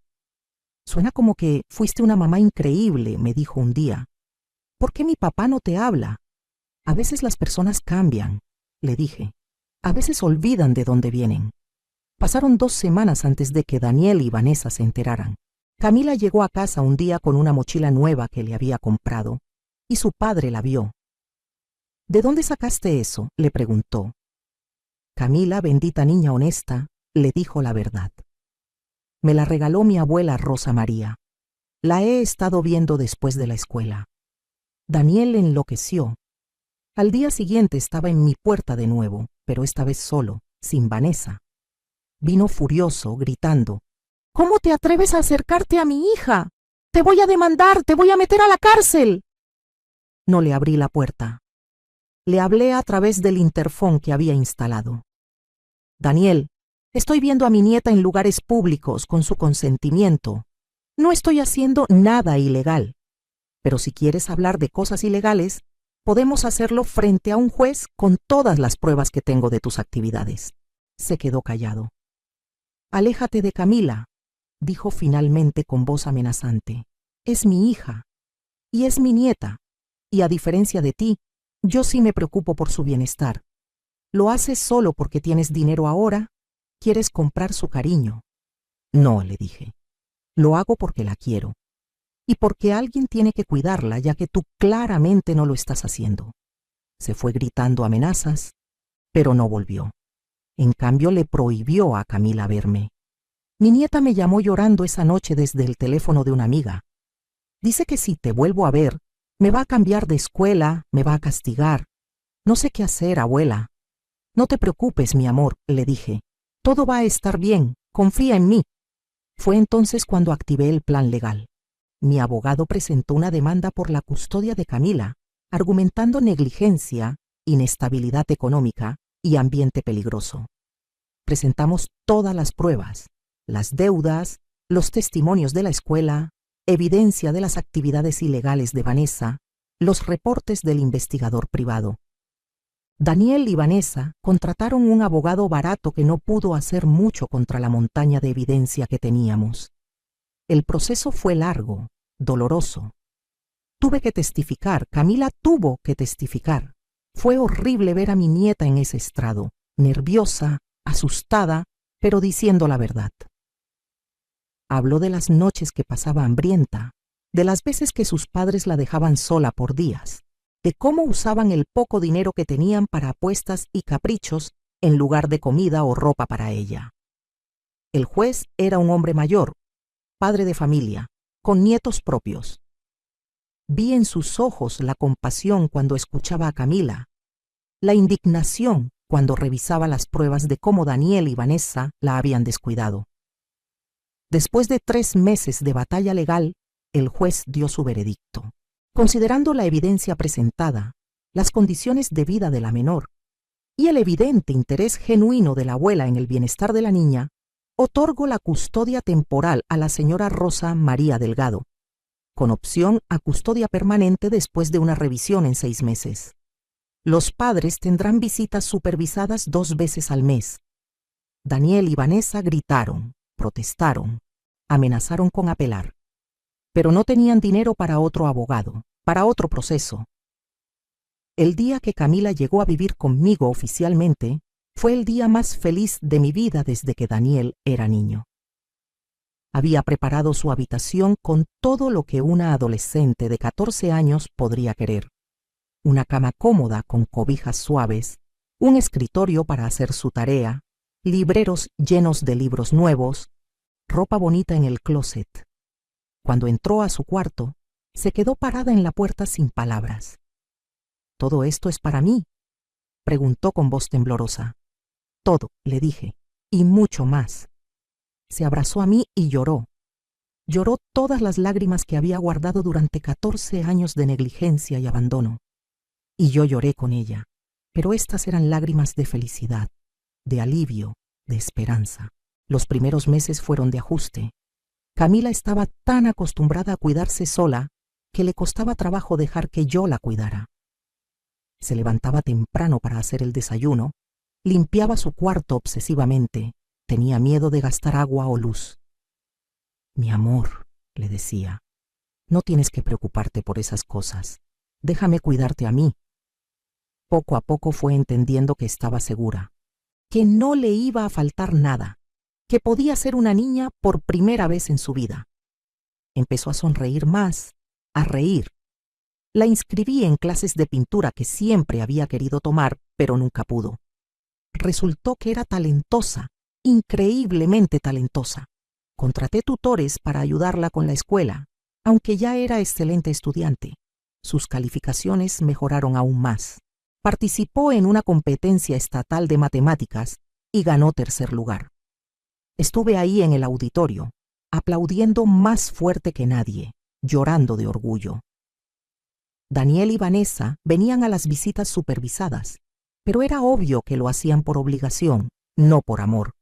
Suena como que fuiste una mamá increíble, me dijo un día. ¿Por qué mi papá no te habla? A veces las personas cambian, le dije. A veces olvidan de dónde vienen. Pasaron 2 semanas antes de que Daniel y Vanessa se enteraran. Camila llegó a casa un día con una mochila nueva que le había comprado, y su padre la vio. ¿De dónde sacaste eso?, le preguntó. Camila, bendita niña honesta, le dijo la verdad. Me la regaló mi abuela Rosa María. La he estado viendo después de la escuela. Daniel enloqueció. Al día siguiente estaba en mi puerta de nuevo, pero esta vez solo, sin Vanessa. Vino furioso, gritando: ¿Cómo te atreves a acercarte a mi hija? ¡Te voy a demandar! ¡Te voy a meter a la cárcel! No le abrí la puerta. Le hablé a través del interfón que había instalado. Daniel, estoy viendo a mi nieta en lugares públicos con su consentimiento. No estoy haciendo nada ilegal. Pero si quieres hablar de cosas ilegales, podemos hacerlo frente a un juez con todas las pruebas que tengo de tus actividades. Se quedó callado. Aléjate de Camila, dijo finalmente con voz amenazante. Es mi hija. Y es mi nieta. Y a diferencia de ti, yo sí me preocupo por su bienestar. ¿Lo haces solo porque tienes dinero ahora? ¿Quieres comprar su cariño? No, le dije. Lo hago porque la quiero. Y porque alguien tiene que cuidarla, ya que tú claramente no lo estás haciendo. Se fue gritando amenazas, pero no volvió. En cambio, le prohibió a Camila verme. Mi nieta me llamó llorando esa noche desde el teléfono de una amiga. Dice que si te vuelvo a ver, me va a cambiar de escuela, me va a castigar. No sé qué hacer, abuela. No te preocupes, mi amor, le dije. Todo va a estar bien, confía en mí. Fue entonces cuando activé el plan legal. Mi abogado presentó una demanda por la custodia de Camila, argumentando negligencia, inestabilidad económica y ambiente peligroso. Presentamos todas las pruebas, las deudas, los testimonios de la escuela, evidencia de las actividades ilegales de Vanessa, los reportes del investigador privado. Daniel y Vanessa contrataron un abogado barato que no pudo hacer mucho contra la montaña de evidencia que teníamos. El proceso fue largo, doloroso. Tuve que testificar, Camila tuvo que testificar. Fue horrible ver a mi nieta en ese estrado, nerviosa, asustada, pero diciendo la verdad. Habló de las noches que pasaba hambrienta, de las veces que sus padres la dejaban sola por días, de cómo usaban el poco dinero que tenían para apuestas y caprichos en lugar de comida o ropa para ella. El juez era un hombre mayor, padre de familia, con nietos propios. Vi en sus ojos la compasión cuando escuchaba a Camila, la indignación cuando revisaba las pruebas de cómo Daniel y Vanessa la habían descuidado. Después de 3 meses de batalla legal, el juez dio su veredicto. Considerando la evidencia presentada, las condiciones de vida de la menor y el evidente interés genuino de la abuela en el bienestar de la niña, otorgo la custodia temporal a la señora Rosa María Delgado, con opción a custodia permanente después de una revisión en 6 meses. Los padres tendrán visitas supervisadas 2 veces al mes. Daniel y Vanessa gritaron, protestaron, amenazaron con apelar, pero no tenían dinero para otro abogado, para otro proceso. El día que Camila llegó a vivir conmigo oficialmente fue el día más feliz de mi vida desde que Daniel era niño. Había preparado su habitación con todo lo que una adolescente de 14 años podría querer. Una cama cómoda con cobijas suaves, un escritorio para hacer su tarea, libreros llenos de libros nuevos, ropa bonita en el closet. Cuando entró a su cuarto, se quedó parada en la puerta sin palabras. «¿Todo esto es para mí?», preguntó con voz temblorosa. «Todo», le dije, «y mucho más». Se abrazó a mí y lloró. Lloró todas las lágrimas que había guardado durante 14 años de negligencia y abandono. Y yo lloré con ella, pero estas eran lágrimas de felicidad, de alivio, de esperanza. Los primeros meses fueron de ajuste. Camila estaba tan acostumbrada a cuidarse sola que le costaba trabajo dejar que yo la cuidara. Se levantaba temprano para hacer el desayuno, limpiaba su cuarto obsesivamente, tenía miedo de gastar agua o luz. «Mi amor», le decía, «no tienes que preocuparte por esas cosas. Déjame cuidarte a mí». Poco a poco fue entendiendo que estaba segura, que no le iba a faltar nada, que podía ser una niña por primera vez en su vida. Empezó a sonreír más, a reír. La inscribí en clases de pintura que siempre había querido tomar, pero nunca pudo. Resultó que era talentosa, increíblemente talentosa. Contraté tutores para ayudarla con la escuela, aunque ya era excelente estudiante. Sus calificaciones mejoraron aún más. Participó en una competencia estatal de matemáticas y ganó 3er lugar. Estuve ahí en el auditorio, aplaudiendo más fuerte que nadie, llorando de orgullo. Daniel y Vanessa venían a las visitas supervisadas, pero era obvio que lo hacían por obligación, no por amor.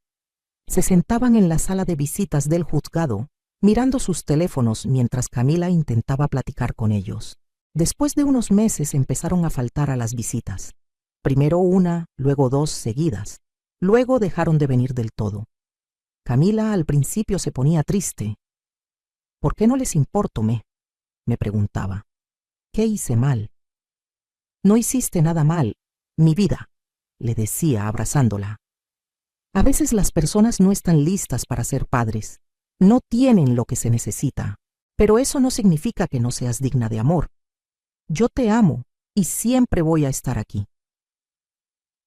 Se sentaban en la sala de visitas del juzgado, mirando sus teléfonos mientras Camila intentaba platicar con ellos. Después de unos meses empezaron a faltar a las visitas. Primero 1, luego 2 seguidas. Luego dejaron de venir del todo. Camila al principio se ponía triste. «¿Por qué no les importo, me preguntaba. «¿Qué hice mal?» «No hiciste nada mal, mi vida», le decía abrazándola. A veces las personas no están listas para ser padres, no tienen lo que se necesita, pero eso no significa que no seas digna de amor. Yo te amo y siempre voy a estar aquí.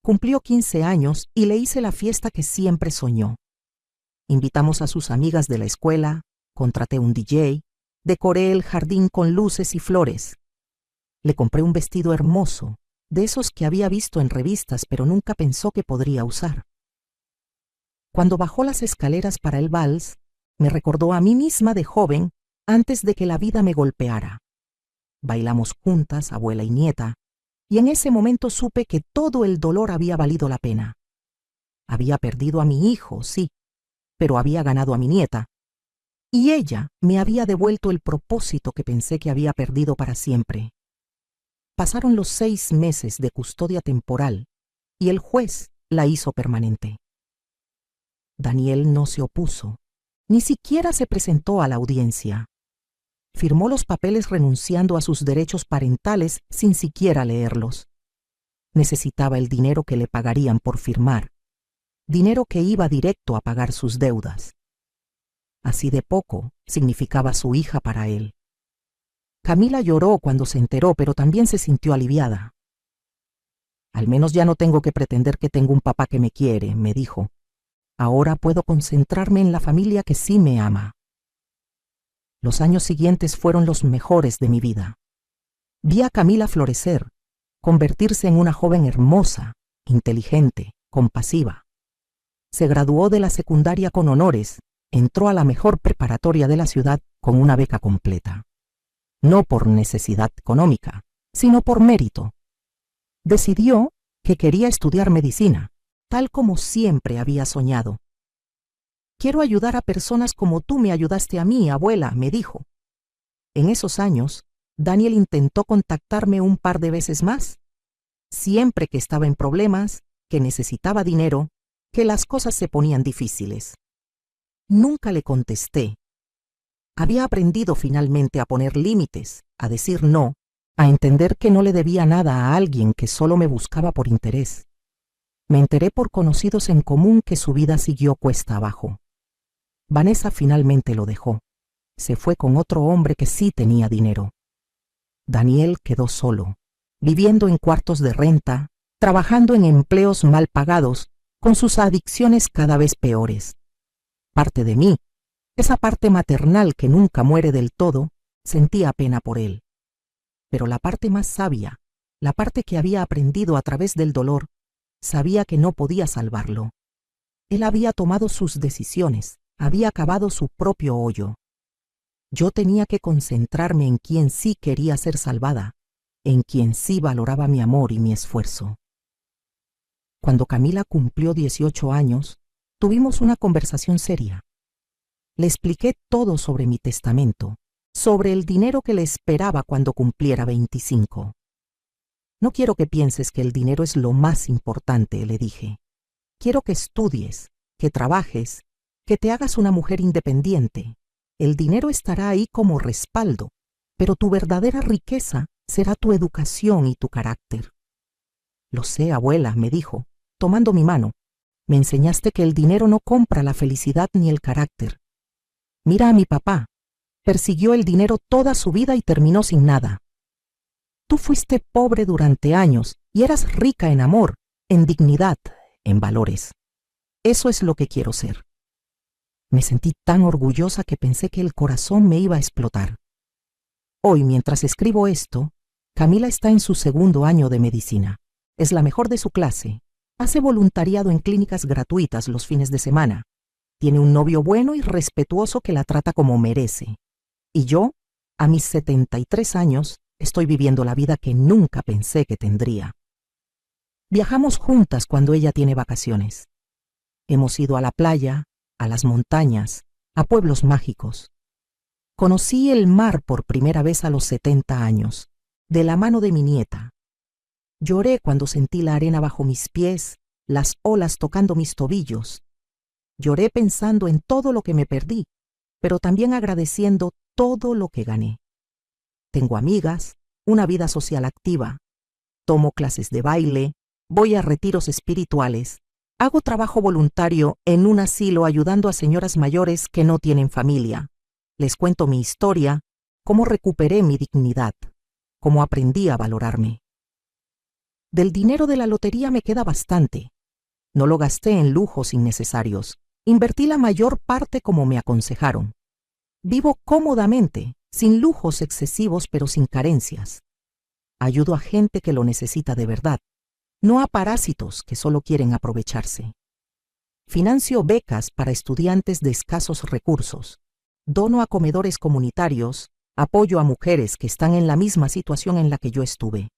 Cumplió 15 años y le hice la fiesta que siempre soñó. Invitamos a sus amigas de la escuela, contraté un DJ, decoré el jardín con luces y flores. Le compré un vestido hermoso, de esos que había visto en revistas pero nunca pensó que podría usar. Cuando bajó las escaleras para el vals, me recordó a mí misma de joven antes de que la vida me golpeara. Bailamos juntas, abuela y nieta, y en ese momento supe que todo el dolor había valido la pena. Había perdido a mi hijo, sí, pero había ganado a mi nieta, y ella me había devuelto el propósito que pensé que había perdido para siempre. Pasaron los 6 meses de custodia temporal, y el juez la hizo permanente. Daniel no se opuso, ni siquiera se presentó a la audiencia. Firmó los papeles renunciando a sus derechos parentales sin siquiera leerlos. Necesitaba el dinero que le pagarían por firmar, dinero que iba directo a pagar sus deudas. Así de poco significaba su hija para él. Camila lloró cuando se enteró, pero también se sintió aliviada. Al menos ya no tengo que pretender que tengo un papá que me quiere, me dijo. Ahora puedo concentrarme en la familia que sí me ama. Los años siguientes fueron los mejores de mi vida. Vi a Camila florecer, convertirse en una joven hermosa, inteligente, compasiva. Se graduó de la secundaria con honores, entró a la mejor preparatoria de la ciudad con una beca completa. No por necesidad económica, sino por mérito. Decidió que quería estudiar medicina, tal como siempre había soñado. Quiero ayudar a personas como tú me ayudaste a mí, abuela, me dijo. En esos años, Daniel intentó contactarme un par de veces más. Siempre que estaba en problemas, que necesitaba dinero, que las cosas se ponían difíciles. Nunca le contesté. Había aprendido finalmente a poner límites, a decir no, a entender que no le debía nada a alguien que solo me buscaba por interés. Me enteré por conocidos en común que su vida siguió cuesta abajo. Vanessa finalmente lo dejó. Se fue con otro hombre que sí tenía dinero. Daniel quedó solo, viviendo en cuartos de renta, trabajando en empleos mal pagados, con sus adicciones cada vez peores. Parte de mí, esa parte maternal que nunca muere del todo, sentía pena por él. Pero la parte más sabia, la parte que había aprendido a través del dolor, sabía que no podía salvarlo. Él había tomado sus decisiones, había cavado su propio hoyo. Yo tenía que concentrarme en quien sí quería ser salvada, en quien sí valoraba mi amor y mi esfuerzo. Cuando Camila cumplió 18 años, tuvimos una conversación seria. Le expliqué todo sobre mi testamento, sobre el dinero que le esperaba cuando cumpliera 25. No quiero que pienses que el dinero es lo más importante, le dije. Quiero que estudies, que trabajes, que te hagas una mujer independiente. El dinero estará ahí como respaldo, pero tu verdadera riqueza será tu educación y tu carácter. Lo sé, abuela, me dijo, tomando mi mano. Me enseñaste que el dinero no compra la felicidad ni el carácter. Mira a mi papá. Persiguió el dinero toda su vida y terminó sin nada. Tú fuiste pobre durante años y eras rica en amor, en dignidad, en valores. Eso es lo que quiero ser. Me sentí tan orgullosa que pensé que el corazón me iba a explotar. Hoy, mientras escribo esto, Camila está en su 2º año de medicina. Es la mejor de su clase. Hace voluntariado en clínicas gratuitas los fines de semana. Tiene un novio bueno y respetuoso que la trata como merece. Y yo, a mis 73 años, estoy viviendo la vida que nunca pensé que tendría. Viajamos juntas cuando ella tiene vacaciones. Hemos ido a la playa, a las montañas, a pueblos mágicos. Conocí el mar por primera vez a los 70 años, de la mano de mi nieta. Lloré cuando sentí la arena bajo mis pies, las olas tocando mis tobillos. Lloré pensando en todo lo que me perdí, pero también agradeciendo todo lo que gané. Tengo amigas, una vida social activa. Tomo clases de baile, voy a retiros espirituales. Hago trabajo voluntario en un asilo ayudando a señoras mayores que no tienen familia. Les cuento mi historia, cómo recuperé mi dignidad, cómo aprendí a valorarme. Del dinero de la lotería me queda bastante. No lo gasté en lujos innecesarios. Invertí la mayor parte como me aconsejaron. Vivo cómodamente, sin lujos excesivos pero sin carencias. Ayudo a gente que lo necesita de verdad, no a parásitos que solo quieren aprovecharse. Financio becas para estudiantes de escasos recursos. Dono a comedores comunitarios, apoyo a mujeres que están en la misma situación en la que yo estuve.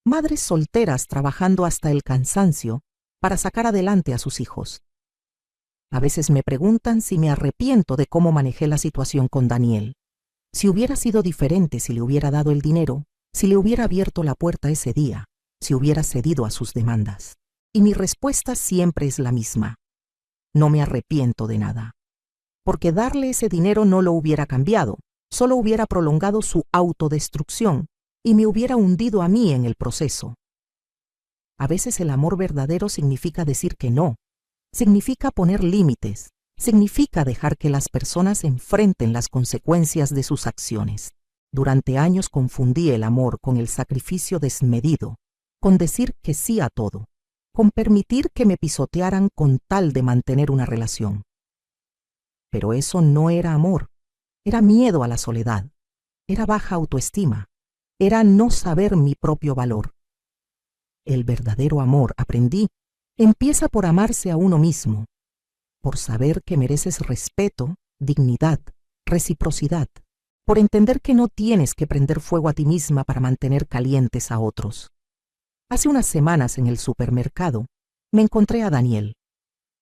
Madres solteras trabajando hasta el cansancio para sacar adelante a sus hijos. A veces me preguntan si me arrepiento de cómo manejé la situación con Daniel. Si hubiera sido diferente si le hubiera dado el dinero, si le hubiera abierto la puerta ese día, si hubiera cedido a sus demandas. Y mi respuesta siempre es la misma. No me arrepiento de nada. Porque darle ese dinero no lo hubiera cambiado, solo hubiera prolongado su autodestrucción y me hubiera hundido a mí en el proceso. A veces el amor verdadero significa decir que no, significa poner límites, significa dejar que las personas enfrenten las consecuencias de sus acciones. Durante años confundí el amor con el sacrificio desmedido, con decir que sí a todo, con permitir que me pisotearan con tal de mantener una relación. Pero eso no era amor, era miedo a la soledad, era baja autoestima, era no saber mi propio valor. El verdadero amor, aprendí, empieza por amarse a uno mismo, por saber que mereces respeto, dignidad, reciprocidad, por entender que no tienes que prender fuego a ti misma para mantener calientes a otros. Hace unas semanas en el supermercado me encontré a Daniel.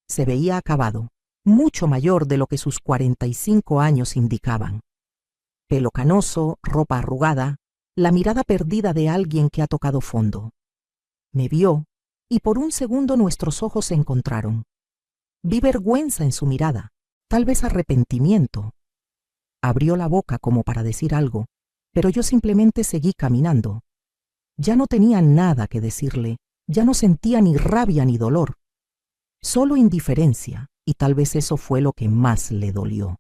Se veía acabado, mucho mayor de lo que sus 45 años indicaban. Pelo canoso, ropa arrugada, la mirada perdida de alguien que ha tocado fondo. Me vio y por un segundo nuestros ojos se encontraron. Vi vergüenza en su mirada, tal vez arrepentimiento. Abrió la boca como para decir algo, pero yo simplemente seguí caminando. Ya no tenía nada que decirle, ya no sentía ni rabia ni dolor, solo indiferencia, y tal vez eso fue lo que más le dolió.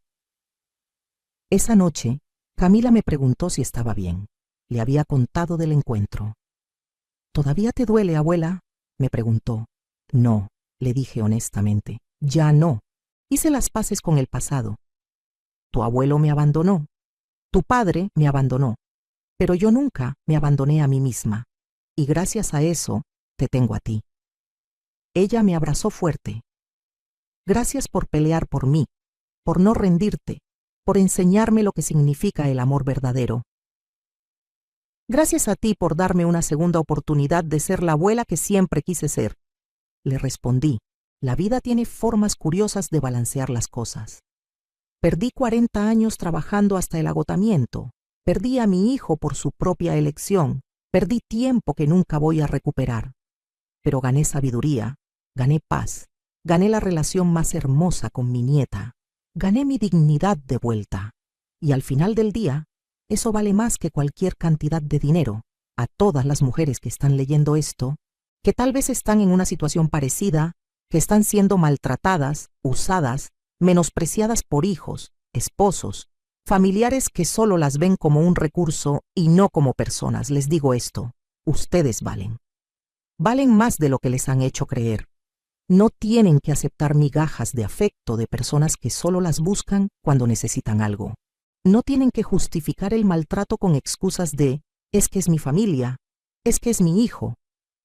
Esa noche, Camila me preguntó si estaba bien. Le había contado del encuentro. ¿Todavía te duele, abuela?, me preguntó. No, le dije honestamente, ya no. Hice las paces con el pasado. Tu abuelo me abandonó, tu padre me abandonó, pero yo nunca me abandoné a mí misma, y gracias a eso te tengo a ti. Ella me abrazó fuerte. Gracias por pelear por mí, por no rendirte, por enseñarme lo que significa el amor verdadero. Gracias a ti por darme una segunda oportunidad de ser la abuela que siempre quise ser. Le respondí, la vida tiene formas curiosas de balancear las cosas. Perdí 40 años trabajando hasta el agotamiento, perdí a mi hijo por su propia elección, perdí tiempo que nunca voy a recuperar. Pero gané sabiduría, gané paz, gané la relación más hermosa con mi nieta, gané mi dignidad de vuelta. Y al final del día, eso vale más que cualquier cantidad de dinero. A todas las mujeres que están leyendo esto, que tal vez están en una situación parecida, que están siendo maltratadas, usadas, menospreciadas por hijos, esposos, familiares que solo las ven como un recurso y no como personas, les digo esto, ustedes valen. Valen más de lo que les han hecho creer. No tienen que aceptar migajas de afecto de personas que solo las buscan cuando necesitan algo. No tienen que justificar el maltrato con excusas de, es que es mi familia, es que es mi hijo,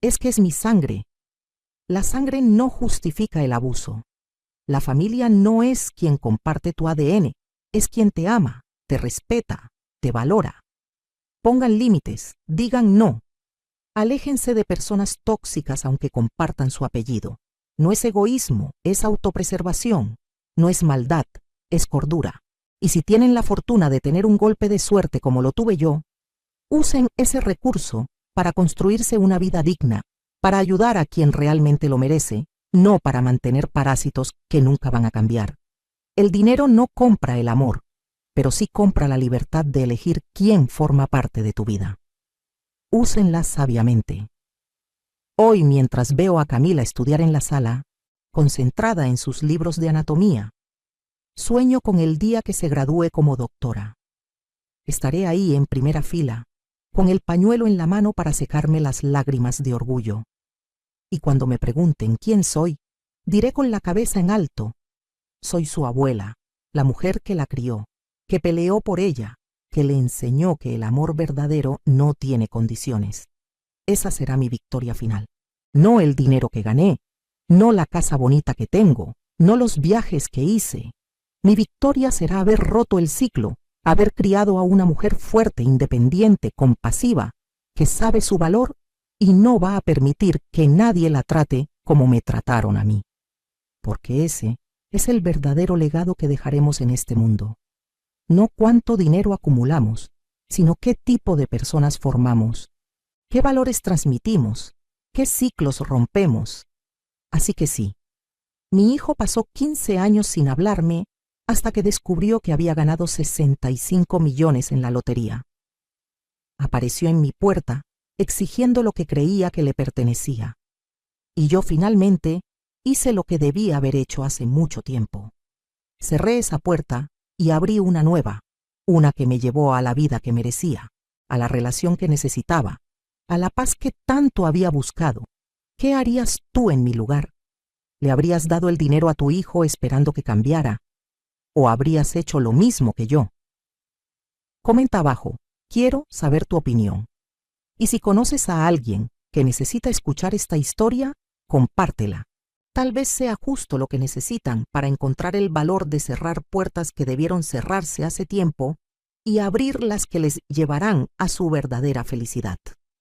es que es mi sangre. La sangre no justifica el abuso. La familia no es quien comparte tu ADN, es quien te ama, te respeta, te valora. Pongan límites, digan no. Aléjense de personas tóxicas aunque compartan su apellido. No es egoísmo, es autopreservación. No es maldad, es cordura. Y si tienen la fortuna de tener un golpe de suerte como lo tuve yo, usen ese recurso para construirse una vida digna, para ayudar a quien realmente lo merece, no para mantener parásitos que nunca van a cambiar. El dinero no compra el amor, pero sí compra la libertad de elegir quién forma parte de tu vida. Úsenla sabiamente. Hoy, mientras veo a Camila estudiar en la sala, concentrada en sus libros de anatomía, sueño con el día que se gradúe como doctora. Estaré ahí en primera fila, con el pañuelo en la mano para secarme las lágrimas de orgullo. Y cuando me pregunten quién soy, diré con la cabeza en alto, soy su abuela, la mujer que la crió, que peleó por ella, que le enseñó que el amor verdadero no tiene condiciones. Esa será mi victoria final. No el dinero que gané, no la casa bonita que tengo, no los viajes que hice. Mi victoria será haber roto el ciclo, haber criado a una mujer fuerte, independiente, compasiva, que sabe su valor y no va a permitir que nadie la trate como me trataron a mí. Porque ese es el verdadero legado que dejaremos en este mundo. No cuánto dinero acumulamos, sino qué tipo de personas formamos, qué valores transmitimos, qué ciclos rompemos. Así que sí, mi hijo pasó 15 años sin hablarme hasta que descubrió que había ganado 65 millones en la lotería. Apareció en mi puerta exigiendo lo que creía que le pertenecía. Y yo finalmente hice lo que debía haber hecho hace mucho tiempo. Cerré esa puerta y abrí una nueva, una que me llevó a la vida que merecía, a la relación que necesitaba, a la paz que tanto había buscado. ¿Qué harías tú en mi lugar? ¿Le habrías dado el dinero a tu hijo esperando que cambiara? ¿O habrías hecho lo mismo que yo? Comenta abajo, quiero saber tu opinión. Y si conoces a alguien que necesita escuchar esta historia, compártela. Tal vez sea justo lo que necesitan para encontrar el valor de cerrar puertas que debieron cerrarse hace tiempo y abrir las que les llevarán a su verdadera felicidad.